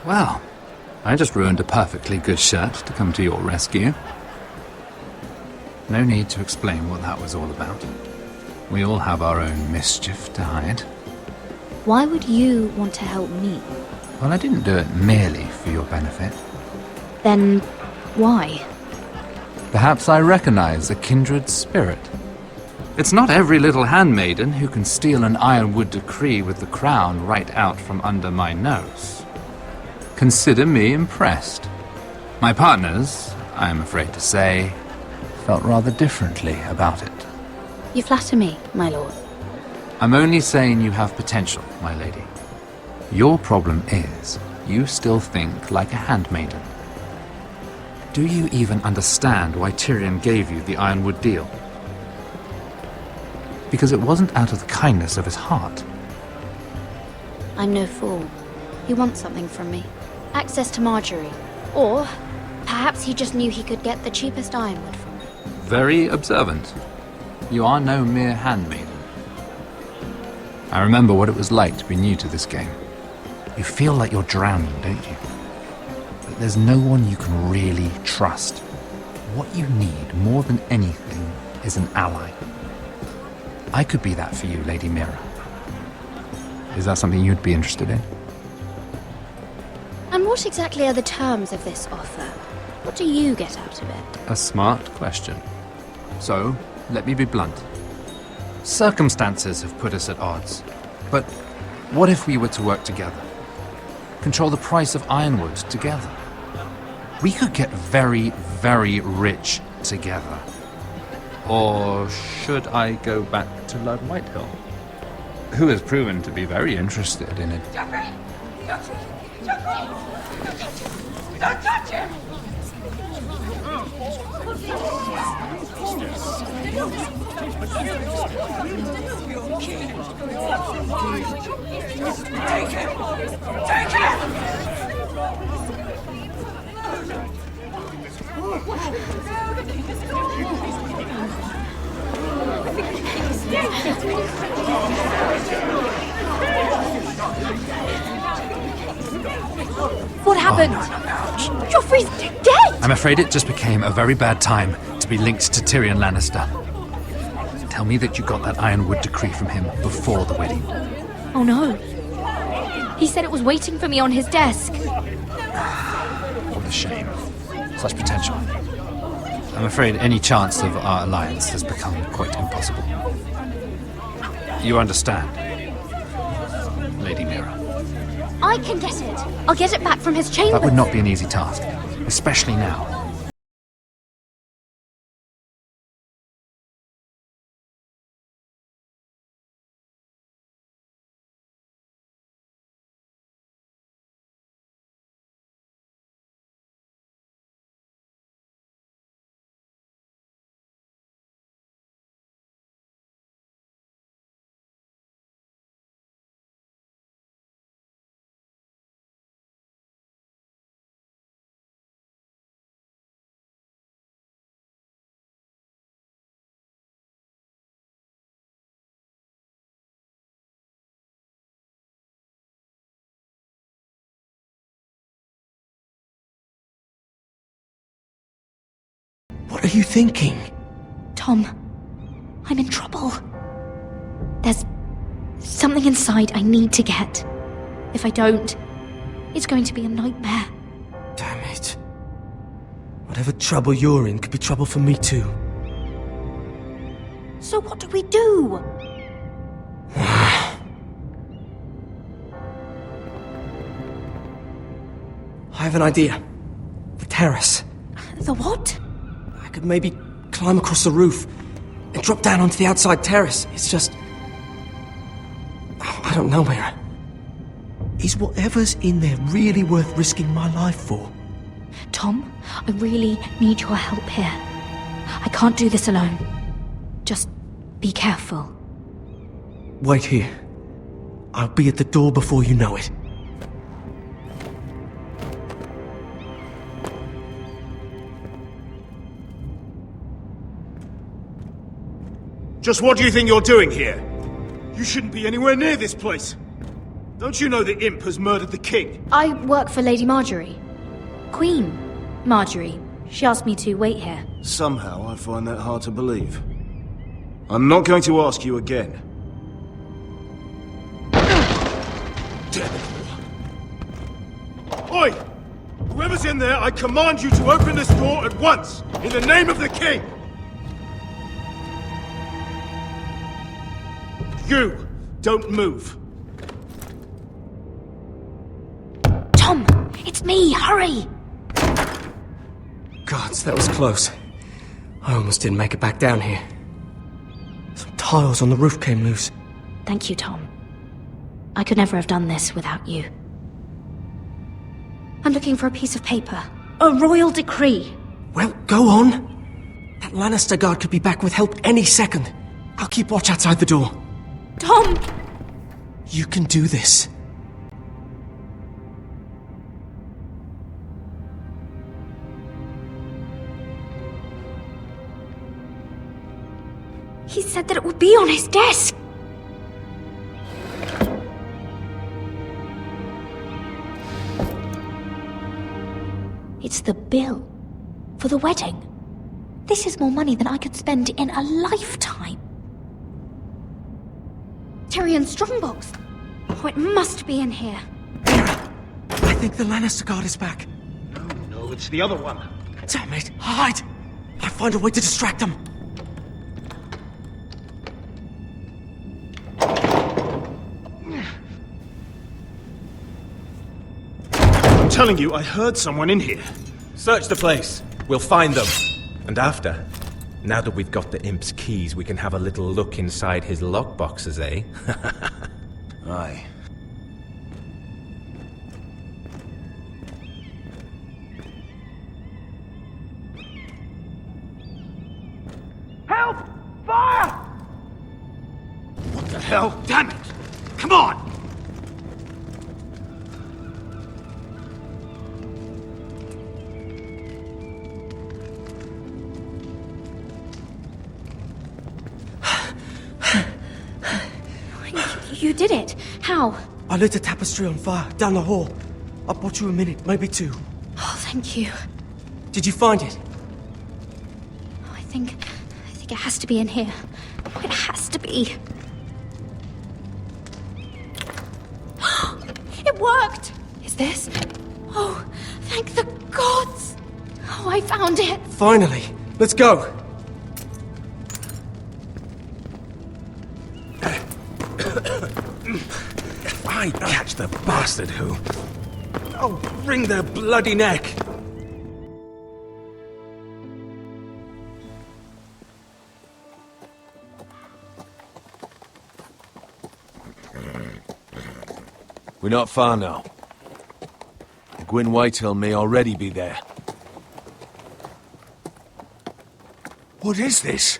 Well, I just ruined a perfectly good shirt to come to your rescue. No need to explain what that was all about. We all have our own mischief to hide. Why would you want to help me? Well, I didn't do it merely for your benefit. Then why? Perhaps I recognize a kindred spirit. It's not every little handmaiden who can steal an ironwood decree with the crown right out from under my nose. Consider me impressed. My partners, I am afraid to say, felt rather differently about it. You flatter me, my lord. I'm only saying you have potential, my lady. Your problem is, you still think like a handmaiden. Do you even understand why Tyrion gave you the ironwood deal? Because it wasn't out of the kindness of his heart. I'm no fool. He wants something from me. Access to Marjorie. Or perhaps he just knew he could get the cheapest ironwood from me. Very observant. You are no mere handmaiden. I remember what it was like to be new to this game. You feel like you're drowning, don't you? But there's no one you can really trust. What you need more than anything is an ally. I could be that for you, Lady Mira. Is that something you'd be interested in? And what exactly are the terms of this offer? What do you get out of it? A smart question. So, let me be blunt. Circumstances have put us at odds. But what if we were to work together? Control the price of ironwood together? We could get very, very rich together. Or should I go back to Lord Whitehill, who has proven to be very interested in it? Joffrey! Don't touch him! Take him! Take him! What happened? Joffrey's dead! I'm afraid it just became a very bad time to be linked to Tyrion Lannister. Tell me that you got that ironwood decree from him before the wedding. Oh no. He said it was waiting for me on his desk. What a shame. Such potential. I'm afraid any chance of our alliance has become quite impossible. You understand, Lady Mira? I can get it. I'll get it back from his chamber. That would not be an easy task, especially now. What are you thinking? Tom, I'm in trouble. There's something inside I need to get. If I don't, it's going to be a nightmare. Damn it. Whatever trouble you're in could be trouble for me too. So what do we do? I have an idea. The terrace. The what? I could maybe climb across the roof and drop down onto the outside terrace. It's just... I don't know, Mira. Is whatever's in there really worth risking my life for? Tom, I really need your help here. I can't do this alone. Just be careful. Wait here. I'll be at the door before you know it. Just what do you think you're doing here? You shouldn't be anywhere near this place. Don't you know the imp has murdered the king? I work for Lady Marjorie. Queen Marjorie. She asked me to wait here. Somehow I find that hard to believe. I'm not going to ask you again. Damn it all. Oi! Whoever's in there, I command you to open this door at once! In the name of the king! Skew! Don't move. Tom! It's me! Hurry! Gods, that was close. I almost didn't make it back down here. Some tiles on the roof came loose. Thank you, Tom. I could never have done this without you. I'm looking for a piece of paper. A royal decree. Well, go on. That Lannister guard could be back with help any second. I'll keep watch outside the door. Tom! You can do this. He said that it would be on his desk. It's the bill for the wedding. This is more money than I could spend in a lifetime. Tyrion Strongbox. Oh, it must be in here. I think the Lannister guard is back. No, it's the other one. Damn it! Hide! I'll find a way to distract them. I'm telling you, I heard someone in here. Search the place. We'll find them. And after, now that we've got the imp's keys, we can have a little look inside his lockboxes, eh? Aye. Help! Fire! What the hell? Damn it! Come on! You did it. How? I lit a tapestry on fire down the hall. I bought you a minute, maybe two. Oh, thank you. Did you find it? I think it has to be in here. It has to be. It worked! Is this? Oh, thank the gods! Oh, I found it! Finally! Let's go! If I catch the bastard who... I'll wring their bloody neck! We're not far now. Gwyn Whitehill may already be there. What is this?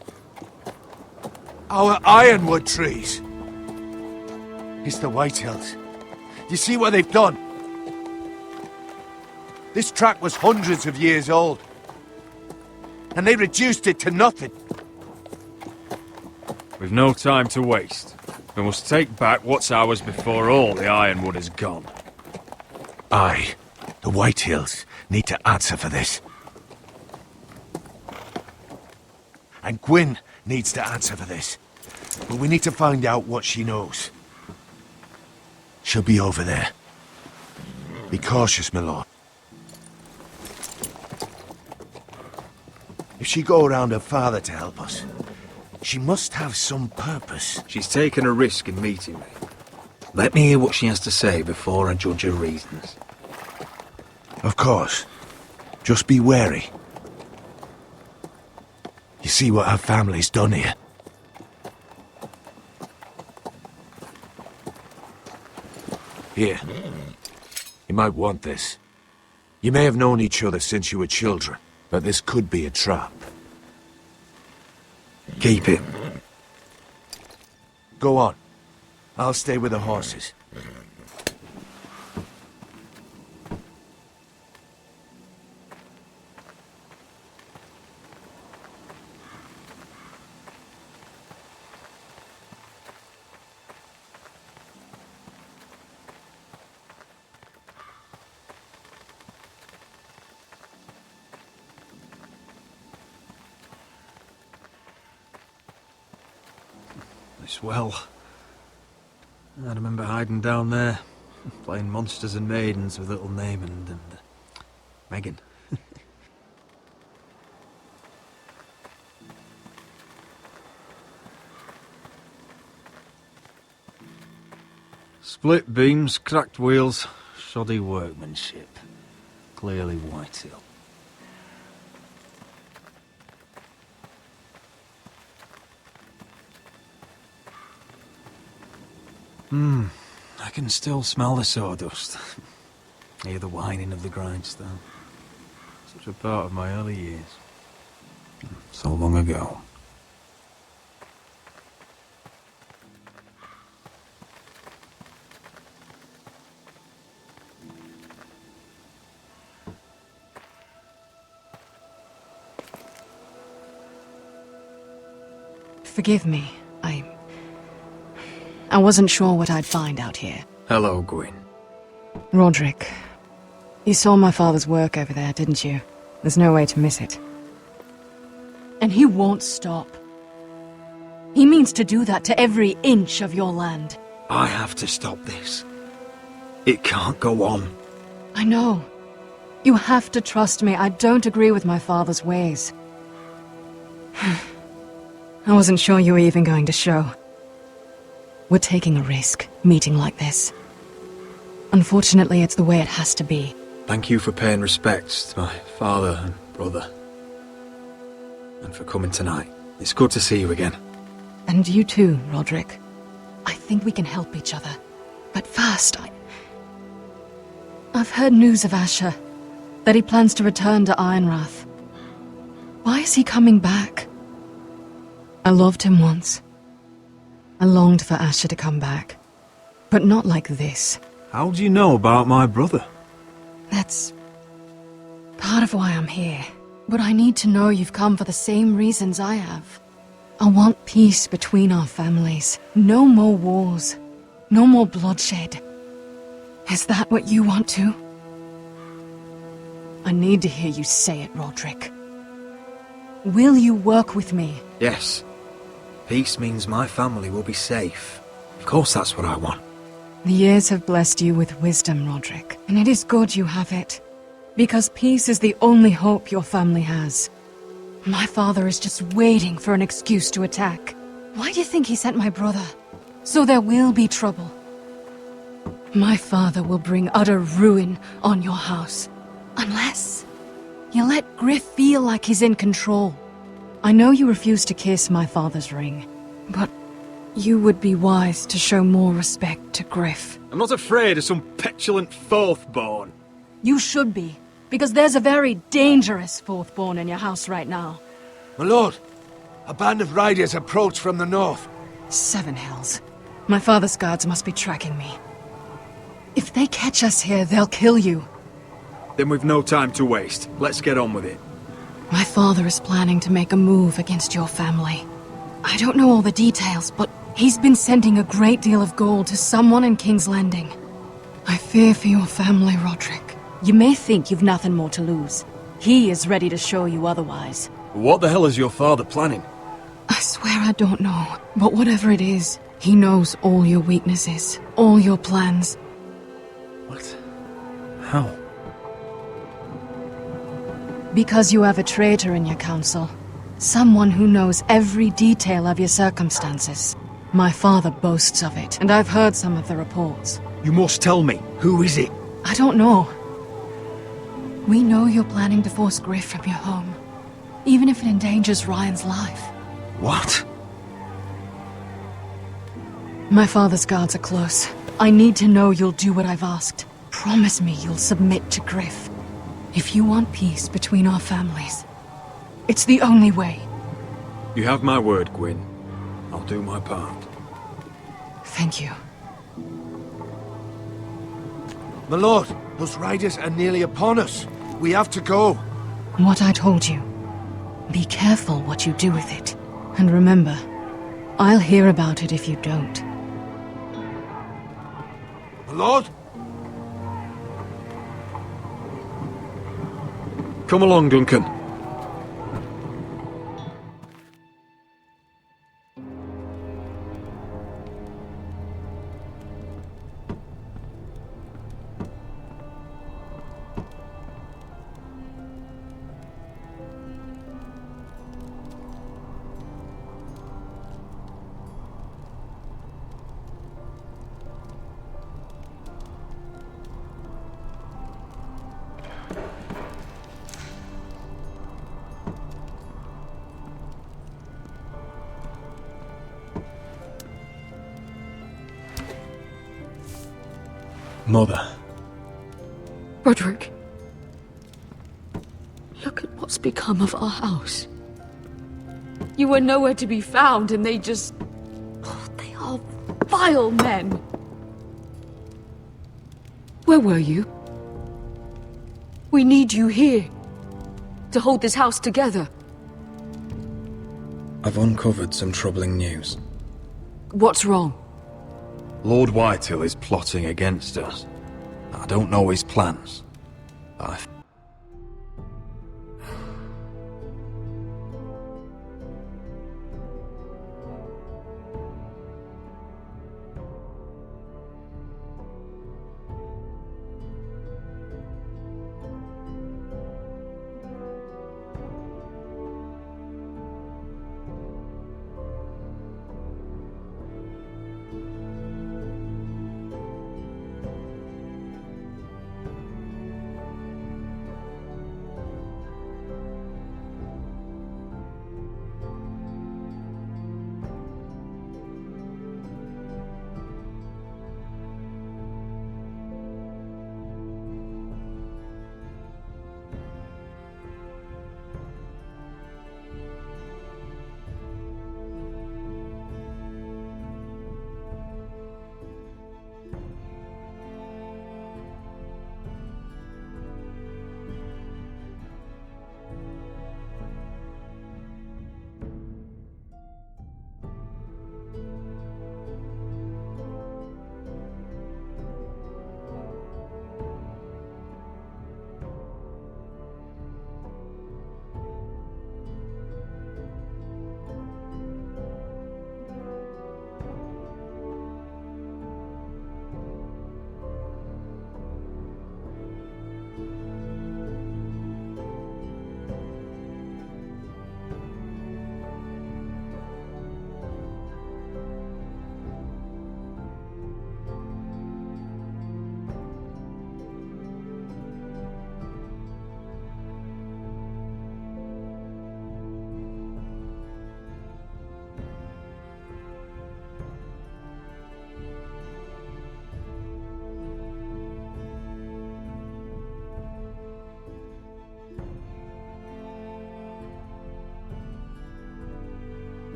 Our ironwood trees! It's the Whitehills. You see what they've done? This track was hundreds of years old. And they reduced it to nothing. We've no time to waste. We must take back what's ours before all the ironwood is gone. Aye. The Whitehills need to answer for this. And Gwyn needs to answer for this. But we need to find out what she knows. She'll be over there. Be cautious, my lord. If she go around her father to help us, she must have some purpose. She's taken a risk in meeting me. Let me hear what she has to say before I judge her reasons. Of course. Just be wary. You see what her family's done here. Here. You might want this. You may have known each other since you were children, but this could be a trap. Keep it. Go on. I'll stay with the horses. This well. I remember hiding down there, playing monsters and maidens with little Naaman and Megan. Split beams, cracked wheels, shoddy workmanship. Clearly Whitehill. I can still smell the sawdust. Hear the whining of the grindstone. Such a part of my early years. So long ago. Forgive me. I wasn't sure what I'd find out here. Hello, Gwyn. Roderick, you saw my father's work over there, didn't you? There's no way to miss it. And he won't stop. He means to do that to every inch of your land. I have to stop this. It can't go on. I know. You have to trust me. I don't agree with my father's ways. I wasn't sure you were even going to show. We're taking a risk, meeting like this. Unfortunately, it's the way it has to be. Thank you for paying respects to my father and brother. And for coming tonight. It's good to see you again. And you too, Roderick. I think we can help each other. But first, I've heard news of Asher. That he plans to return to Ironrath. Why is he coming back? I loved him once. I longed for Asher to come back. But not like this. How do you know about my brother? That's part of why I'm here. But I need to know you've come for the same reasons I have. I want peace between our families. No more wars. No more bloodshed. Is that what you want too? I need to hear you say it, Roderick. Will you work with me? Yes. Peace means my family will be safe. Of course that's what I want. The years have blessed you with wisdom, Roderick, and it is good you have it. Because peace is the only hope your family has. My father is just waiting for an excuse to attack. Why do you think he sent my brother? So there will be trouble. My father will bring utter ruin on your house. Unless you let Griff feel like he's in control. I know you refuse to kiss my father's ring, but you would be wise to show more respect to Griff. I'm not afraid of some petulant fourthborn. You should be, because there's a very dangerous fourthborn in your house right now. My lord, a band of riders approach from the north. 7 hells. My father's guards must be tracking me. If they catch us here, they'll kill you. Then we've no time to waste. Let's get on with it. My father is planning to make a move against your family. I don't know all the details, but he's been sending a great deal of gold to someone in King's Landing. I fear for your family, Roderick. You may think you've nothing more to lose. He is ready to show you otherwise. What the hell is your father planning? I swear I don't know, but whatever it is, he knows all your weaknesses, all your plans. What? How? Because you have a traitor in your council. Someone who knows every detail of your circumstances. My father boasts of it, and I've heard some of the reports. You must tell me. Who is it? I don't know. We know you're planning to force Griff from your home, even if it endangers Ryan's life. What? My father's guards are close. I need to know you'll do what I've asked. Promise me you'll submit to Griff. If you want peace between our families, it's the only way. You have my word, Gwyn. I'll do my part. Thank you. My lord, those riders are nearly upon us. We have to go. What I told you. Be careful what you do with it. And remember, I'll hear about it if you don't. My lord? Come along, Duncan. Mother. Roderick. Look at what's become of our house. You were nowhere to be found, and they just... Oh, they are vile men. Where were you? We need you here. To hold this house together. I've uncovered some troubling news. What's wrong? Lord Whitehill is plotting against us. I don't know his plans. I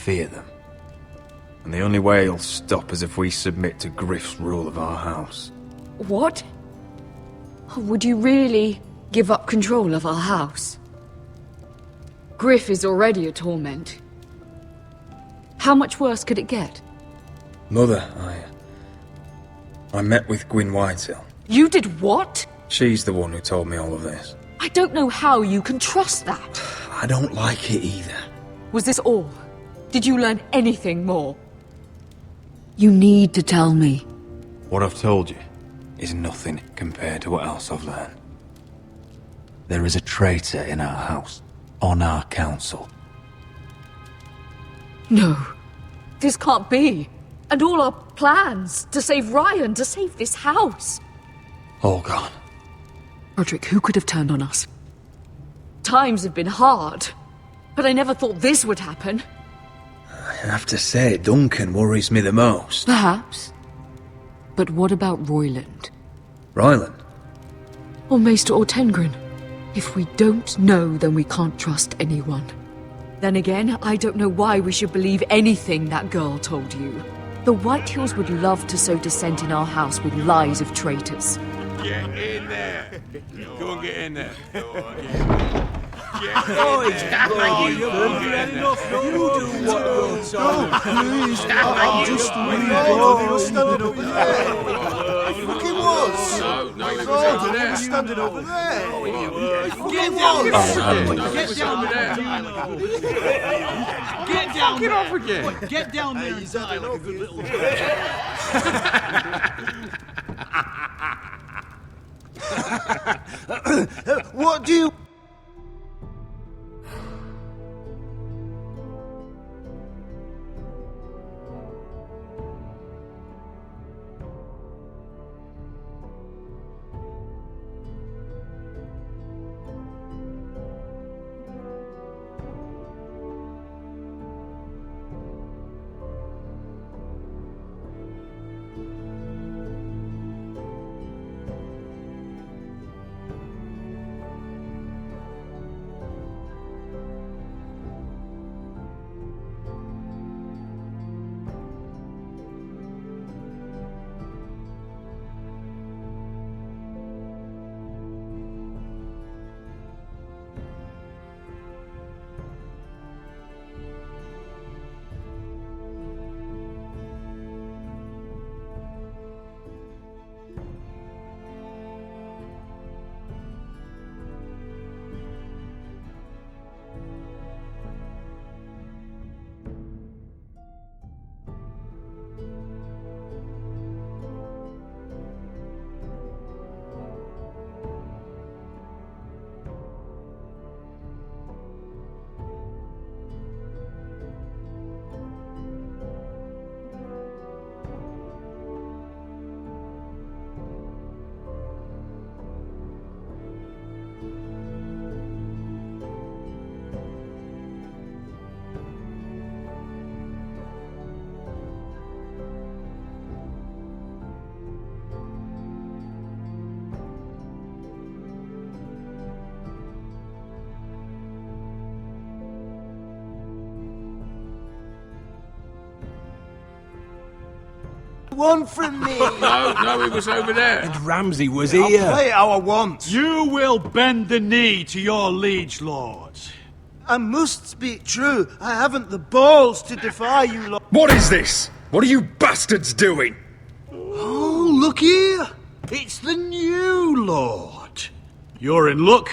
fear them. And the only way he'll stop is if we submit to Griff's rule of our house. What? Would you really give up control of our house? Griff is already a torment. How much worse could it get? Mother, I met with Gwyn Whitehill. You did what? She's the one who told me all of this. I don't know how you can trust that. I don't like it either. Was this all? Did you learn anything more? You need to tell me. What I've told you is nothing compared to what else I've learned. There is a traitor in our house, on our council. No, this can't be. And all our plans to save Ryan, to save this house. All gone. Roderick, who could have turned on us? Times have been hard, but I never thought this would happen. I have to say, Duncan worries me the most. Perhaps. But what about Royland? Ryland? Or Maester Ortengren? If we don't know, then we can't trust anyone. Then again, I don't know why we should believe anything that girl told you. The Whitehills would love to sow dissent in our house with lies of traitors. Get in there! Go and get in there. Oh, it's Maggie. You've had enough. You do what you're told. Please, I'm just standing over there. Look, he was. No, he was over there. He was standing over there. Get down there. Get down there. Get down there. Get off again. Get down there and die like a good little What do you... One from me. No, he was over there. And Ramsay was I'll here. play it how I want. You will bend the knee to your liege lord. I must speak true. I haven't the balls to defy you lot. What is this? What are you bastards doing? Oh, look here. It's the new lord. You're in luck.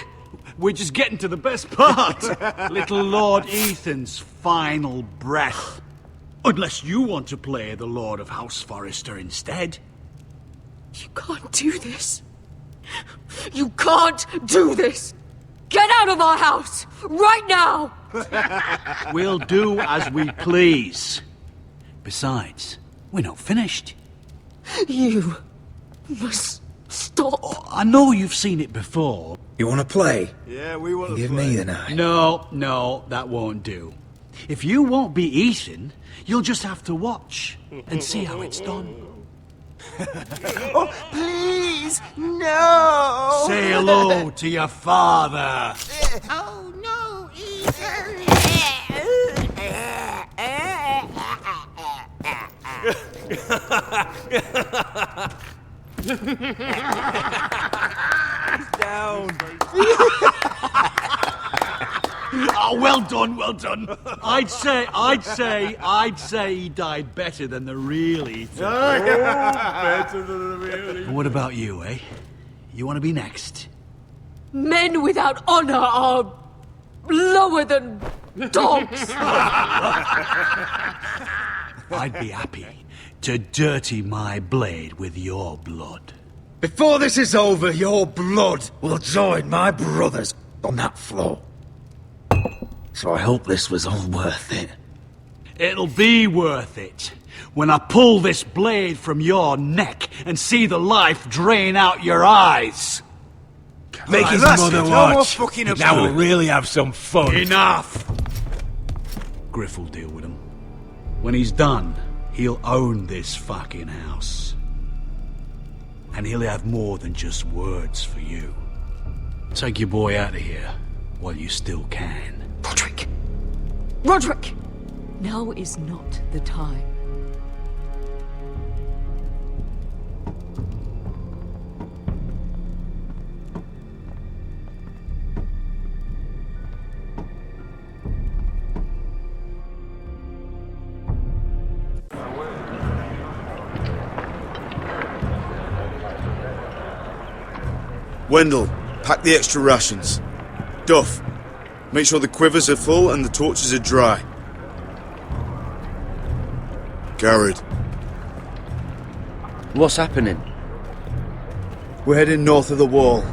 We're just getting to the best part. Little Lord Ethan's final breath. Unless you want to play the Lord of House Forrester instead. You can't do this. You can't do this. Get out of our house, right now! We'll do as we please. Besides, we're not finished. You must stop. Oh, I know you've seen it before. You want to play? Yeah, we want to Give play. me the knife. No, that won't do. If you won't be Ethan, you'll just have to watch and see how it's done. Oh, please, no! Say hello to your father. Oh, no, Ethan! Down. Oh, well done, well done. I'd say he died better than the real Ethan. Better than the really. And what about you, eh? You want to be next? Men without honor are lower than dogs. I'd be happy to dirty my blade with your blood. Before this is over, your blood will join my brother's on that floor. So I hope this was all worth it. It'll be worth it when I pull this blade from your neck and see the life drain out your eyes. Make his mother watch. Now we'll really have some fun. Enough! Griff will deal with him. When he's done, he'll own this fucking house. And he'll have more than just words for you. Take your boy out of here while you still can. Roderick! Roderick! Now is not the time. Wendell, pack the extra rations. Duff, make sure the quivers are full and the torches are dry. Garrett. What's happening? We're heading north of the wall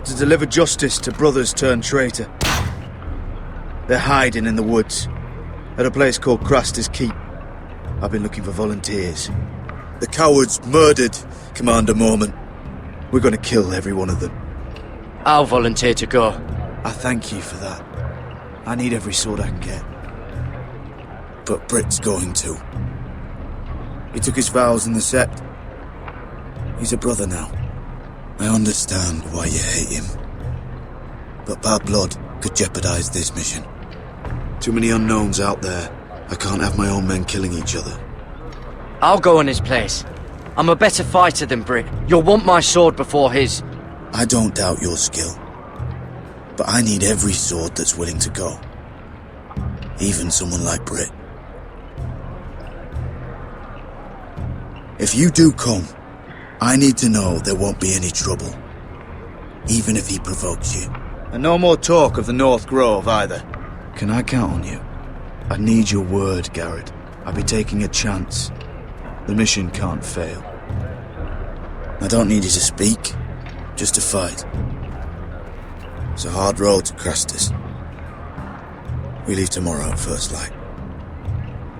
to deliver justice to brothers turned traitor. They're hiding in the woods at a place called Craster's Keep. I've been looking for volunteers. The cowards murdered Commander Mormon. We're going to kill every one of them. I'll volunteer to go. I thank you for that. I need every sword I can get. But Britt's going to. He took his vows in the Sept. He's a brother now. I understand why you hate him. But bad blood could jeopardize this mission. Too many unknowns out there. I can't have my own men killing each other. I'll go in his place. I'm a better fighter than Britt. You'll want my sword before his. I don't doubt your skill. But I need every sword that's willing to go. Even someone like Britt. If you do come, I need to know there won't be any trouble. Even if he provokes you. And no more talk of the North Grove either. Can I count on you? I need your word, Garrett. I'll be taking a chance. The mission can't fail. I don't need you to speak, just to fight. It's a hard road to Craster's. We leave tomorrow at first light.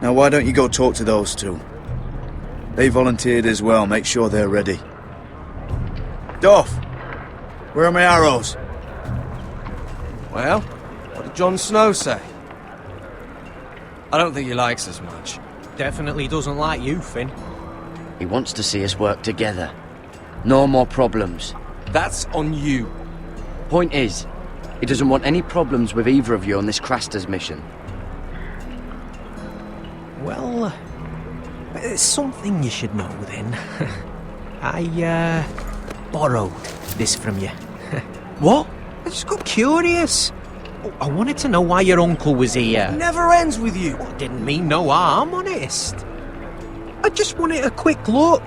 Now why don't you go talk to those two? They volunteered as well, make sure they're ready. Duff! Where are my arrows? Well, what did Jon Snow say? I don't think he likes us much. Definitely doesn't like you, Finn. He wants to see us work together. No more problems. That's on you. Point is, he doesn't want any problems with either of you on this Craster's mission. Well, there's something you should know then. I, borrowed this from you. What? I just got curious. I wanted to know why your uncle was here. Never ends with you. Well, didn't mean no harm, honest. I just wanted a quick look.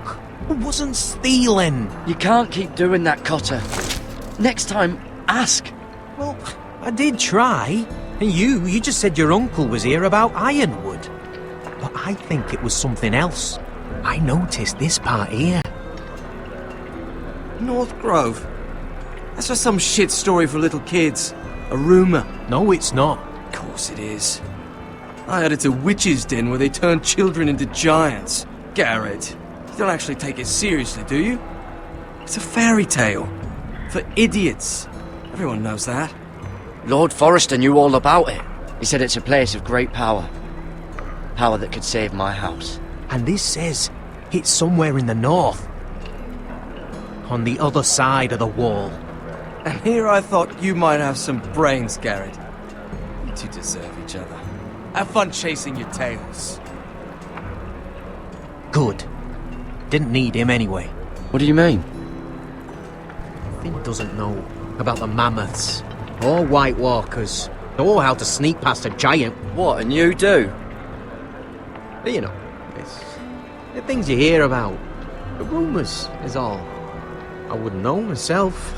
I wasn't stealing. You can't keep doing that, Cotter. Next time, ask. Well, I did try. And you just said your uncle was here about Ironwood. But I think it was something else. I noticed this part here. North Grove? That's just some shit story for little kids. A rumour. No, it's not. Of course it is. I heard it's a witch's den where they turn children into giants. Garrett, you don't actually take it seriously, do you? It's a fairy tale. For idiots. Everyone knows that. Lord Forrester knew all about it. He said it's a place of great power. Power that could save my house. And this says it's somewhere in the north. On the other side of the wall. And here I thought you might have some brains, Garrett. You two deserve each other. Have fun chasing your tails. Good. Didn't need him anyway. What do you mean? Finn doesn't know about the mammoths, or White Walkers, or how to sneak past a giant. What, and you do? But you know, it's the things you hear about. The rumours is all. I wouldn't know myself.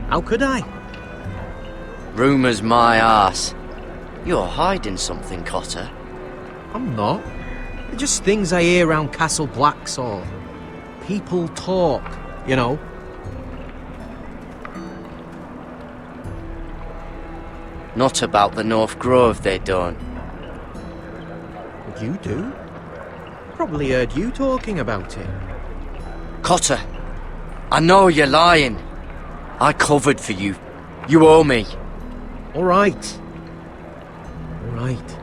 How could I? Rumours my arse. You're hiding something, Cotter. I'm not. They're just things I hear around Castle Blacksall. People talk, you know. Not about the North Grove, they don't. You do? Probably heard you talking about it. Cotter, I know you're lying. I covered for you. You owe me. All right. All right.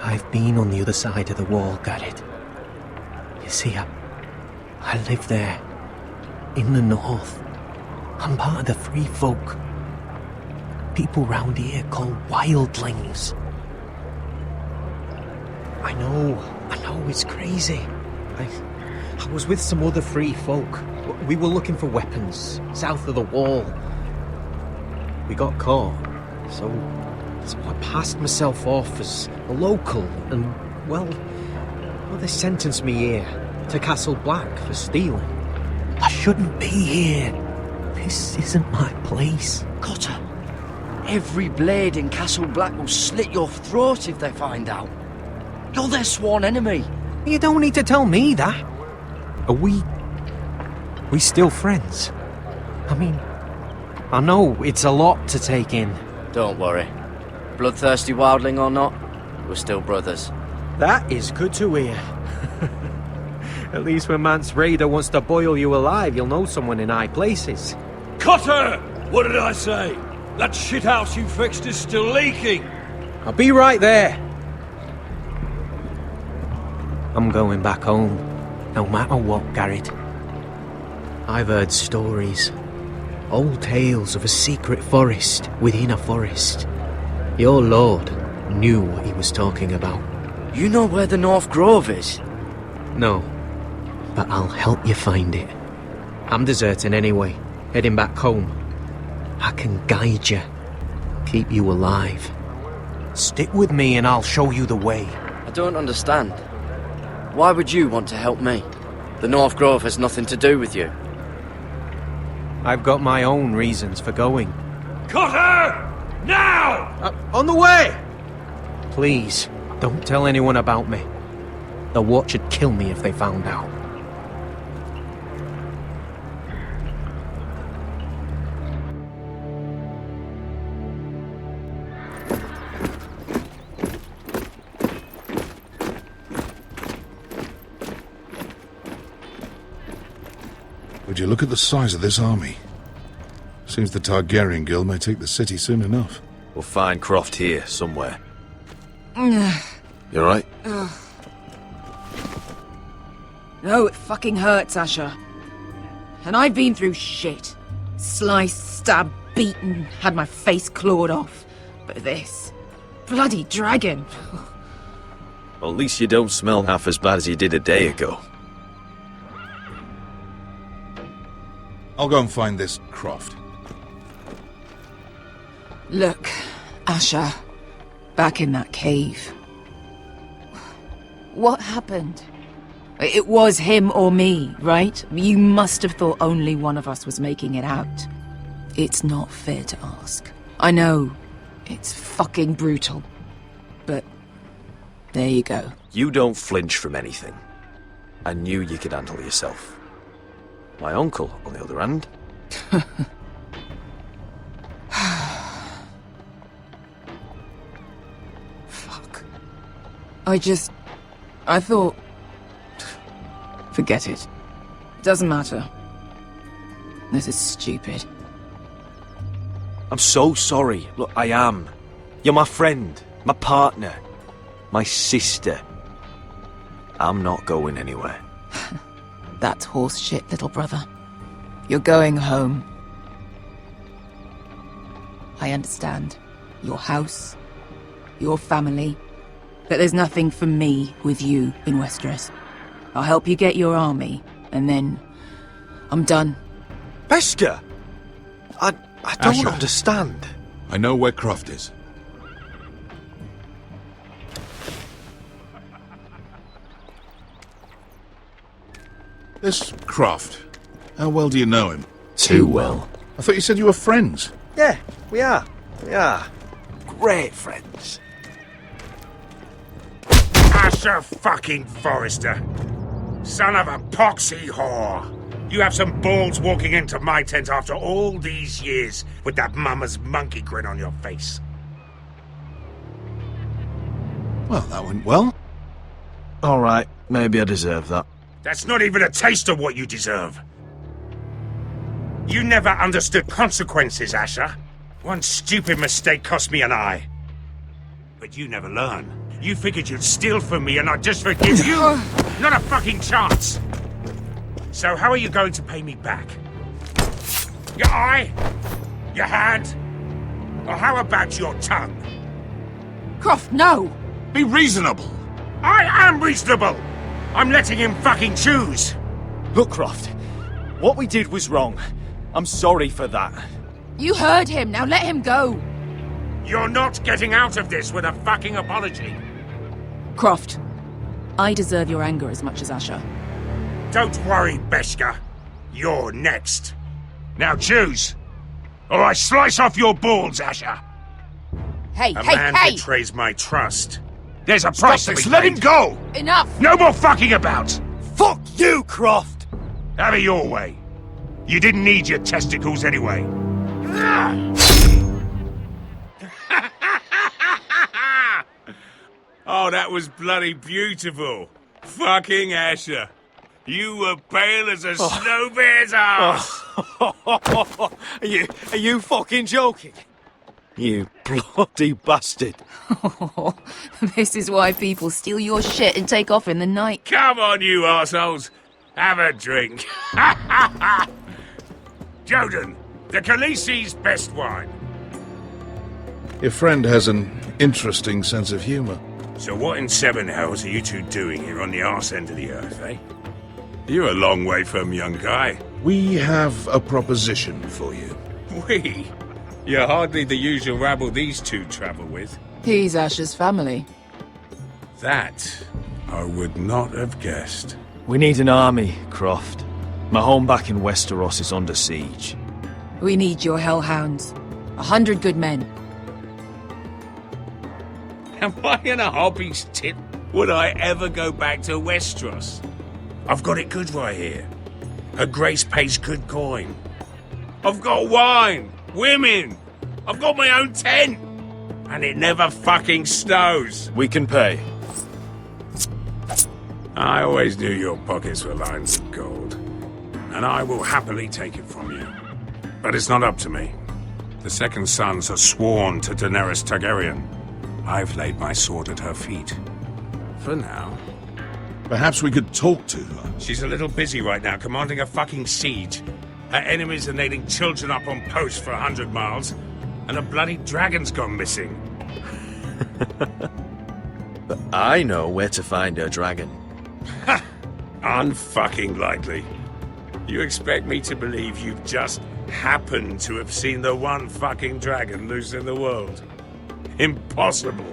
I've been on the other side of the wall, Garrett. You see, I live there, in the north. I'm part of the free folk. People round here call wildlings. I know, it's crazy. I was with some other free folk. We were looking for weapons, south of the wall. We got caught, so I passed myself off as a local, and, well, they sentenced me here, to Castle Black, for stealing. I shouldn't be here. This isn't my place. Cotter, every blade in Castle Black will slit your throat if they find out. You're their sworn enemy. You don't need to tell me that. Are we still friends? I mean, I know it's a lot to take in. Don't worry. Bloodthirsty wildling or not, we're still brothers. That is good to hear. At least when Mance Raider wants to boil you alive, you'll know someone in high places. Cotter! What did I say? That shithouse you fixed is still leaking! I'll be right there. I'm going back home, no matter what, Garrett. I've heard stories. Old tales of a secret forest within a forest. Your lord knew what he was talking about. You know where the North Grove is? No, but I'll help you find it. I'm deserting anyway, heading back home. I can guide you, keep you alive. Stick with me and I'll show you the way. I don't understand. Why would you want to help me? The North Grove has nothing to do with you. I've got my own reasons for going. Cotter! Now! On the way! Please, don't tell anyone about me. The Watch would kill me if they found out. Would you look at the size of this army? Seems the Targaryen Guild may take the city soon enough. We'll find Croft here, somewhere. You alright? No, it fucking hurts, Asher. And I've been through shit. Sliced, stabbed, beaten, had my face clawed off. But this... bloody dragon. Well, at least you don't smell half as bad as you did a day ago. I'll go and find this Croft. Look, Asher. Back in that cave. What happened? It was him or me, right? You must have thought only one of us was making it out. It's not fair to ask. I know. It's fucking brutal. But... there you go. You don't flinch from anything. I knew you could handle yourself. My uncle, on the other hand... Fuck. I thought... Forget it. Doesn't matter. This is stupid. I'm so sorry. Look, I am. You're my friend, my partner, my sister. I'm not going anywhere. That's horse shit, little brother. You're going home. I understand. Your house, your family. But there's nothing for me with you in Westeros. I'll help you get your army, and then... I'm done. Beskha! I don't Asher. understand. I know where Croft is. This Croft, how well do you know him? Too well. I thought you said you were friends. Yeah, we are. We are. Great friends. Asher fucking Forrester. Son of a poxy whore. You have some balls walking into my tent after all these years with that mama's monkey grin on your face. Well, that went well. Alright, maybe I deserve that. That's not even a taste of what you deserve. You never understood consequences, Asher. One stupid mistake cost me an eye. But you never learn. You figured you'd steal from me and I'd just forgive you? Not a fucking chance! So how are you going to pay me back? Your eye? Your hand? Or how about your tongue? Croft, no! Be reasonable! I am reasonable! I'm letting him fucking choose! Look, Croft, what we did was wrong. I'm sorry for that. You heard him, now let him go! You're not getting out of this with a fucking apology! Croft, I deserve your anger as much as Asher. Don't worry, Beshka. You're next. Now choose, or I slice off your balls, Asher. Hey, A hey, man hey! betrays my trust. There's a price to be Let him paid. go! Enough! No more fucking about! Fuck you, Croft! Have it your way. You didn't need your testicles anyway. Oh, that was bloody beautiful. Fucking Asher. You were pale as a snow bear's ass. Are you fucking joking? You bloody bastard. This is why people steal your shit and take off in the night. Come on, you assholes. Have a drink. Joden, the Khaleesi's best wine. Your friend has an interesting sense of humor. So what in seven hells are you two doing here on the arse end of the earth, eh? You're a long way from, young guy. We have a proposition for you. We? You're hardly the usual rabble these two travel with. He's Asher's family. That I would not have guessed. We need an army, Croft. My home back in Westeros is under siege. We need your hellhounds. 100 good men. Am I in a hobby's tit? Would I ever go back to Westeros? I've got it good right here. Her Grace pays good coin. I've got wine, women. I've got my own tent. And it never fucking snows. We can pay. I always knew your pockets were lined with gold. And I will happily take it from you. But it's not up to me. The second sons are sworn to Daenerys Targaryen. I've laid my sword at her feet. For now. Perhaps we could talk to her. She's a little busy right now, commanding a fucking siege. Her enemies are nailing children up on posts for 100 miles, and a bloody dragon's gone missing. But I know where to find her dragon. Ha! Unfucking likely. You expect me to believe you've just happened to have seen the one fucking dragon loose in the world? Impossible.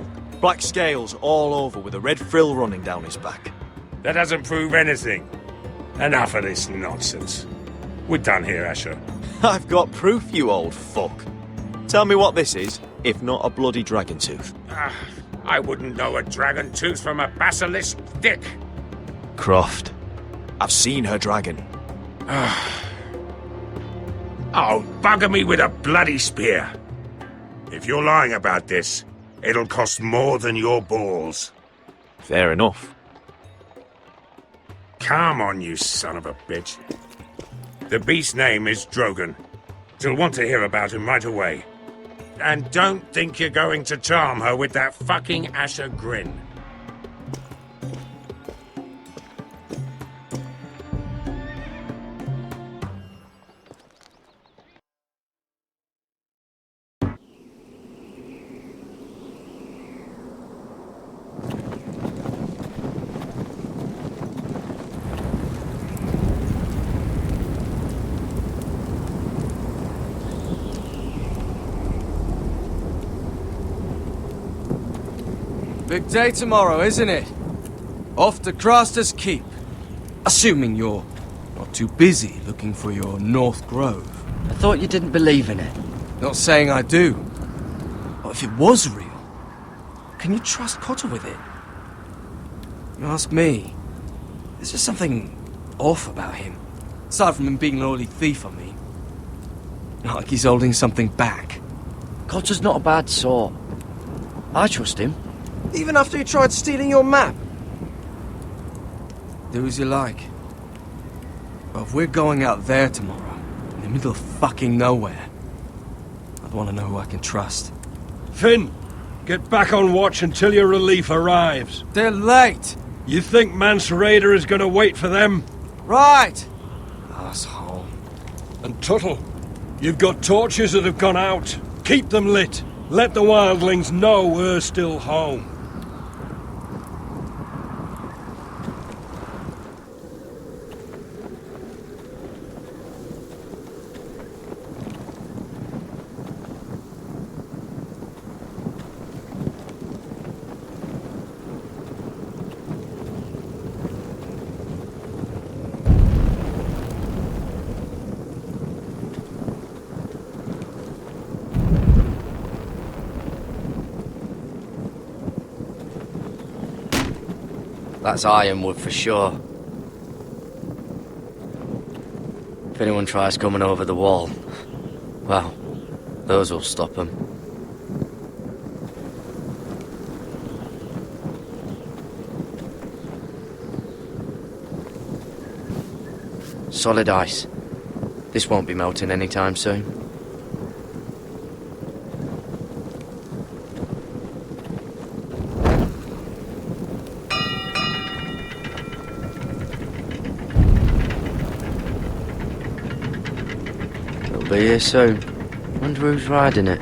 Black scales all over with a red frill running down his back. That doesn't prove anything. Enough of this nonsense. We're done here, Asher. I've got proof, you old fuck. Tell me what this is, if not a bloody dragon tooth. I wouldn't know a dragon tooth from a basilisk dick. Croft, I've seen her dragon. Oh, bugger me with a bloody spear. If you're lying about this, it'll cost more than your balls. Fair enough. Come on, you son of a bitch. The beast's name is Drogon. She'll want to hear about him right away. And don't think you're going to charm her with that fucking Asher grin. Big day tomorrow, isn't it? Off to Craster's Keep. Assuming you're not too busy looking for your North Grove. I thought you didn't believe in it. Not saying I do. But if it was real, can you trust Cotter with it? You ask me. There's just something off about him. Aside from him being an early thief, I mean. Not like he's holding something back. Cotter's not a bad sort. I trust him. Even after he tried stealing your map? Do as you like. But if we're going out there tomorrow, in the middle of fucking nowhere, I'd want to know who I can trust. Finn! Get back on watch until your relief arrives. They're late. You think Mance Raider is gonna wait for them? Right. Asshole. And Tuttle, you've got torches that have gone out. Keep them lit. Let the wildlings know we're still home. That's ironwood for sure. If anyone tries coming over the wall, well, those will stop them. Solid ice. This won't be melting anytime soon. It'll be here soon. Wonder who's riding it.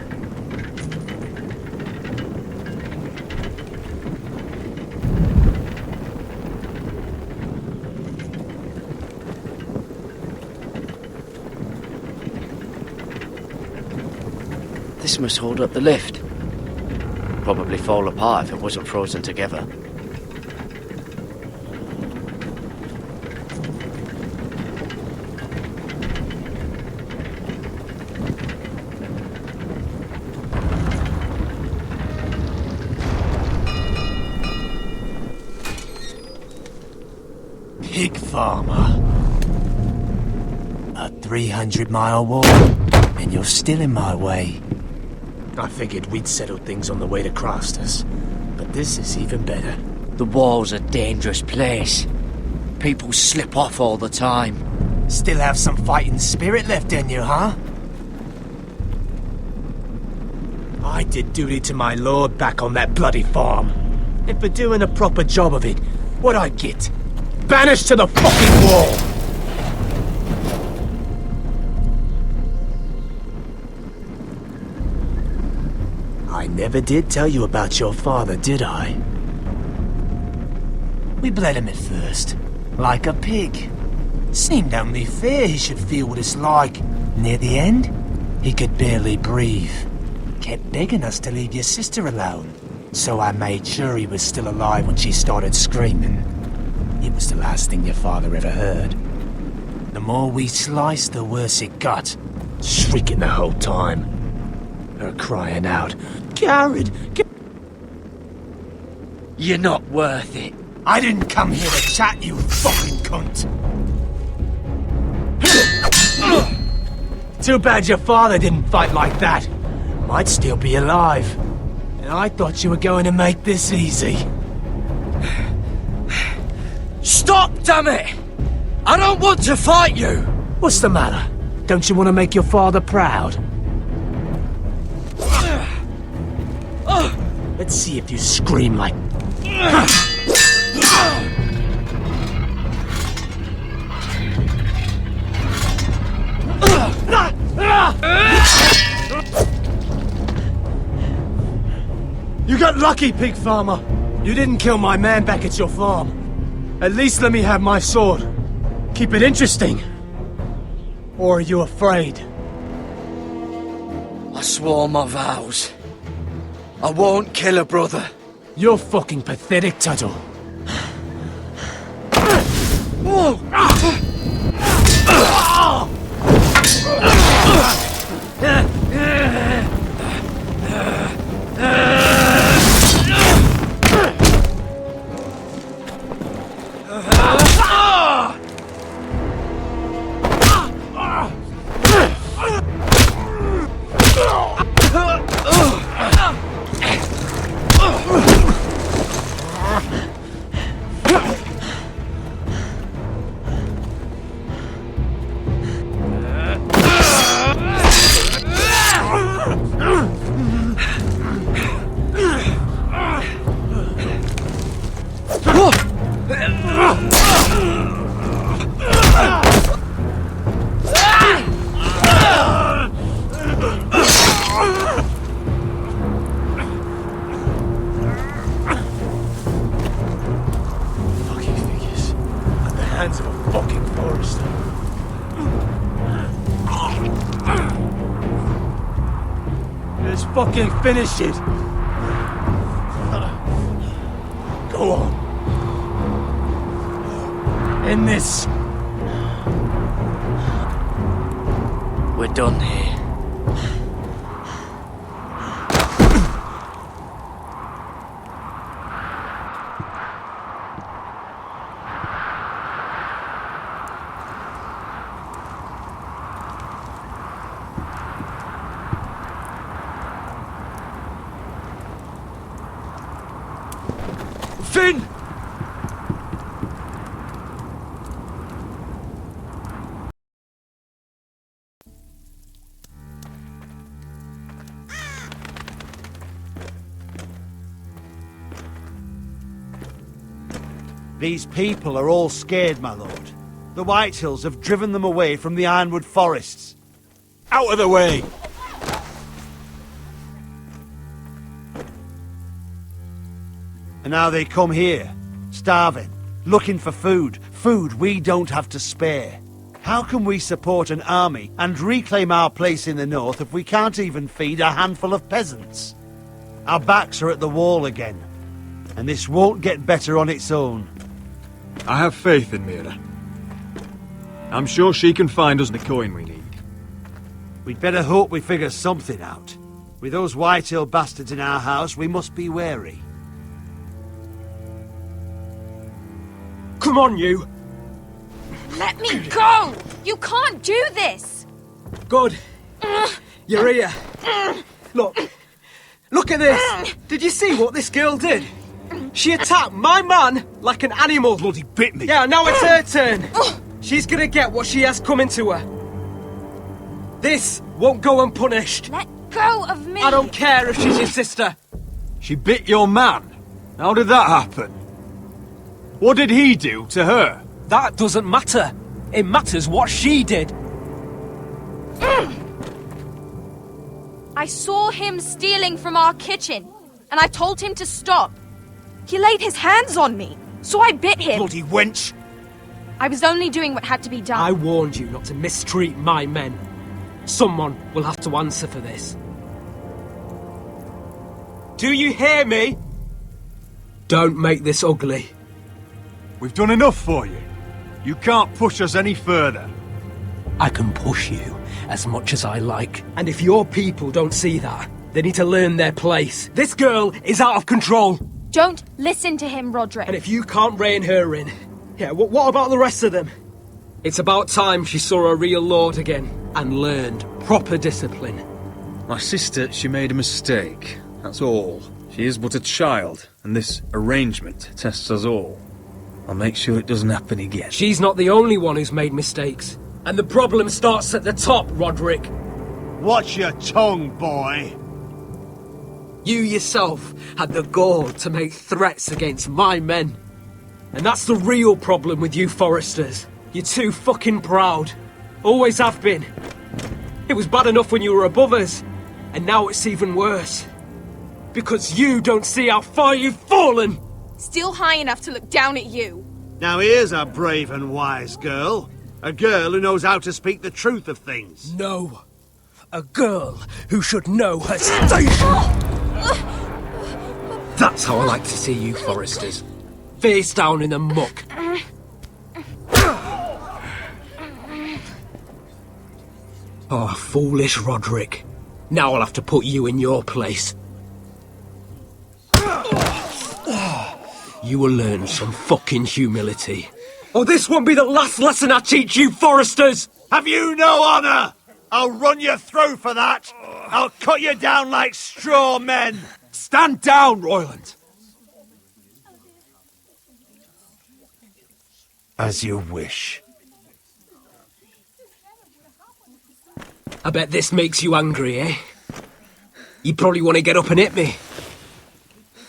This must hold up the lift. Probably fall apart if it wasn't frozen together. Pig farmer. A 300-mile walk, and you're still in my way. I figured we'd settled things on the way to Crostas, but this is even better. The wall's a dangerous place. People slip off all the time. Still have some fighting spirit left in you, huh? I did duty to my lord back on that bloody farm. And for doing a proper job of it, what'd I get? Banished to the fucking wall! I never did tell you about your father, did I? We bled him at first, like a pig. Seemed only fair he should feel what it's like. Near the end, he could barely breathe. Kept begging us to leave your sister alone, so I made sure he was still alive when she started screaming. It was the last thing your father ever heard. The more we sliced, the worse it got. Shrieking the whole time. Her crying out, "Garrett! You're not worth it. I didn't come here to chat, you fucking cunt! Too bad your father didn't fight like that. Might still be alive. And I thought you were going to make this easy. Stop, damn it! I don't want to fight you! What's the matter? Don't you want to make your father proud? Let's see if you scream like... You got lucky, pig farmer. You didn't kill my man back at your farm. At least let me have my sword. Keep it interesting. Or are you afraid? I swore my vows. I won't kill a brother. You're fucking pathetic, Tuttle. fucking finish it. Go on. In this. We're done here. Finn! These people are all scared, my lord. The Whitehills have driven them away from the Ironwood forests. Out of the way! And now they come here, starving, looking for food. Food we don't have to spare. How can we support an army and reclaim our place in the north if we can't even feed a handful of peasants? Our backs are at the wall again, and this won't get better on its own. I have faith in Mira. I'm sure she can find us the coin we need. We'd better hope we figure something out. With those Whitehill bastards in our house, we must be wary. Come on, you! Let me go! You can't do this! Good. You're here. Look at this! Did you see what this girl did? She attacked my man like an animal. Bloody bit me. Yeah, now it's her turn. She's gonna get what she has coming to her. This won't go unpunished. Let go of me! I don't care if she's your sister. She bit your man. How did that happen? What did he do to her? That doesn't matter. It matters what she did. I saw him stealing from our kitchen, and I told him to stop. He laid his hands on me, so I bit him. Bloody wench! I was only doing what had to be done. I warned you not to mistreat my men. Someone will have to answer for this. Do you hear me? Don't make this ugly. We've done enough for you. You can't push us any further. I can push you as much as I like. And if your people don't see that, they need to learn their place. This girl is out of control. Don't listen to him, Roderick. And if you can't rein her in, yeah, what about the rest of them? It's about time she saw a real lord again and learned proper discipline. My sister, she made a mistake. That's all. She is but a child, and this arrangement tests us all. I'll make sure it doesn't happen again. She's not the only one who's made mistakes. And the problem starts at the top, Roderick. Watch your tongue, boy. You yourself had the gall to make threats against my men. And that's the real problem with you Foresters. You're too fucking proud. Always have been. It was bad enough when you were above us. And now it's even worse. Because you don't see how far you've fallen! Still high enough to look down at you. Now here's a brave and wise girl. A girl who knows how to speak the truth of things. No. A girl who should know her station. That's how I like to see you, Foresters. Face down in the muck. Oh, foolish Roderick. Now I'll have to put you in your place. You will learn some fucking humility. Or this won't be the last lesson I teach you, Foresters! Have you no honour? I'll run your throat for that. I'll cut you down like straw men. Stand down, Royland. As you wish. I bet this makes you angry, eh? You probably want to get up and hit me.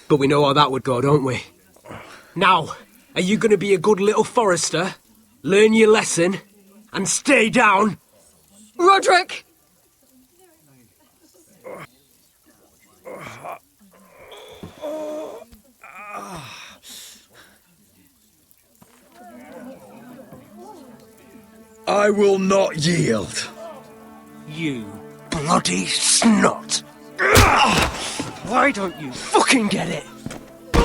But we know how that would go, don't we? Now, are you going to be a good little Forester, learn your lesson, and stay down? Roderick! I will not yield. You bloody snot! Why don't you fucking get it? Get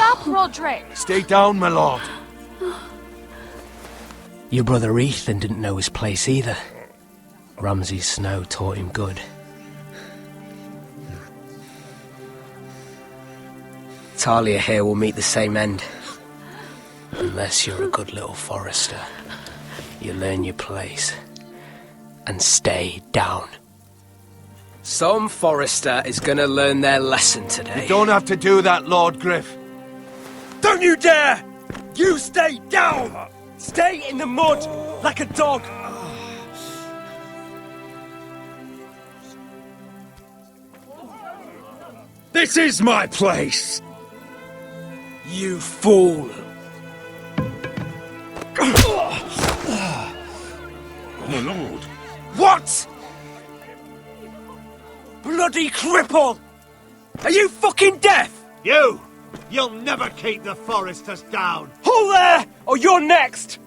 up, Roderick! Stay down, my lord. Your brother Ethan didn't know his place either. Ramsay's snow taught him good. Talia here will meet the same end. Unless you're a good little forester. You learn your place. And stay down. Some forester is gonna learn their lesson today. You don't have to do that, Lord Griff. Don't you dare! You stay down! Stay in the mud, like a dog! This is my place! You fool! My lord. What?! Bloody cripple! Are you fucking deaf? You'll never keep the foresters down! Hold there, or you're next!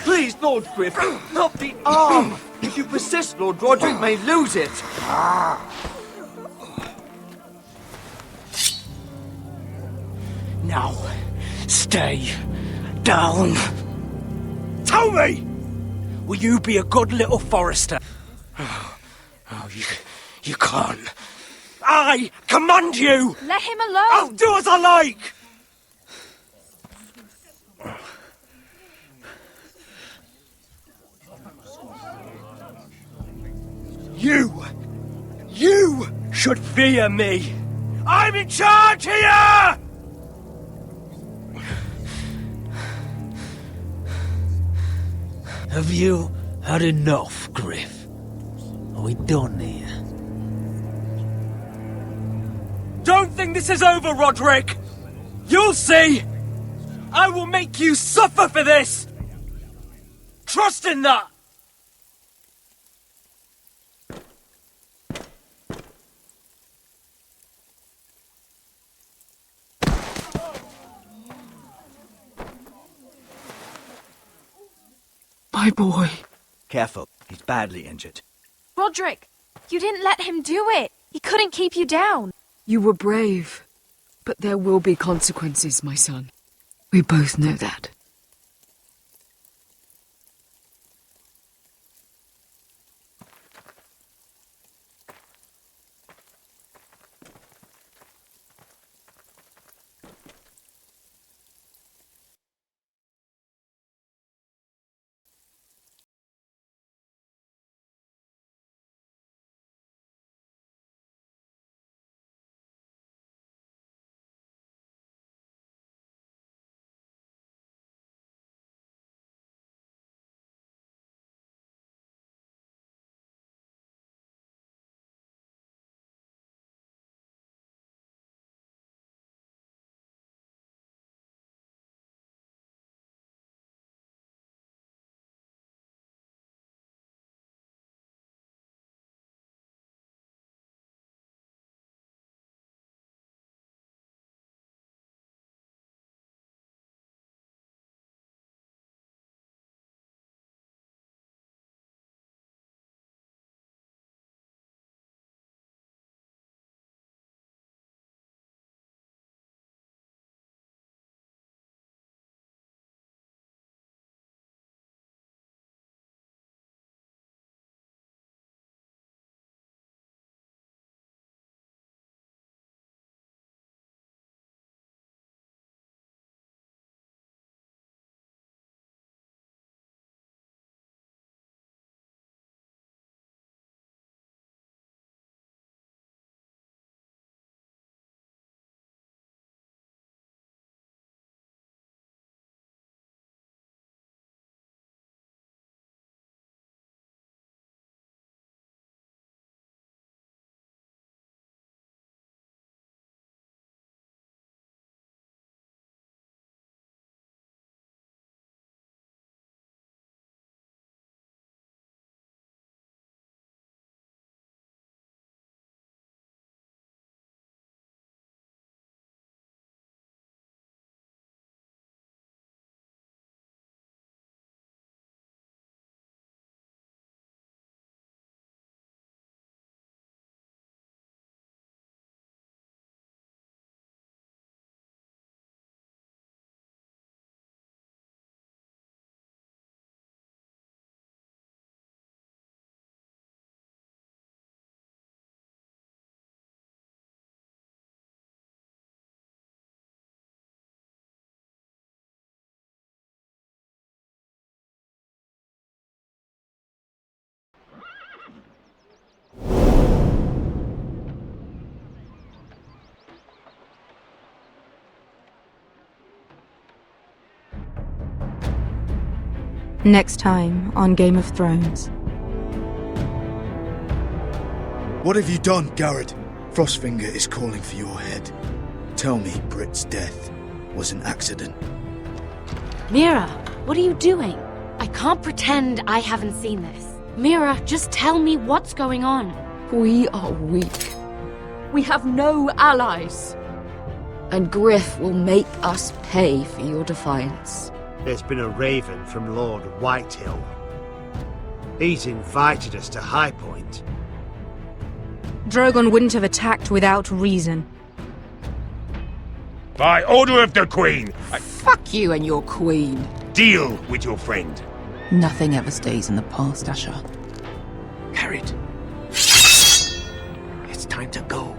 Please, Lord Griff, not the arm! If you persist, Lord Roderick may lose it. Now, stay down. Tell me! Will you be a good little forester? Oh, you can't. I command you! Let him alone! I'll do as I like! You should fear me! I'm in charge here! Have you had enough, Griff? Are we done here? Don't think this is over, Roderick! You'll see! I will make you suffer for this! Trust in that! My boy. Careful, he's badly injured. Roderick, you didn't let him do it. He couldn't keep you down. You were brave. But there will be consequences, my son. We both know that. Next time on Game of Thrones. What have you done, Garrett? Frostfinger is calling for your head. Tell me Britt's death was an accident. Mira, what are you doing? I can't pretend I haven't seen this. Mira, just tell me what's going on. We are weak. We have no allies. And Griff will make us pay for your defiance. There's been a raven from Lord Whitehill. He's invited us to High Point. Drogon wouldn't have attacked without reason. By order of the Queen, Fuck you and your queen. deal with your friend. Nothing ever stays in the past, Asher. Carrot. It's time to go.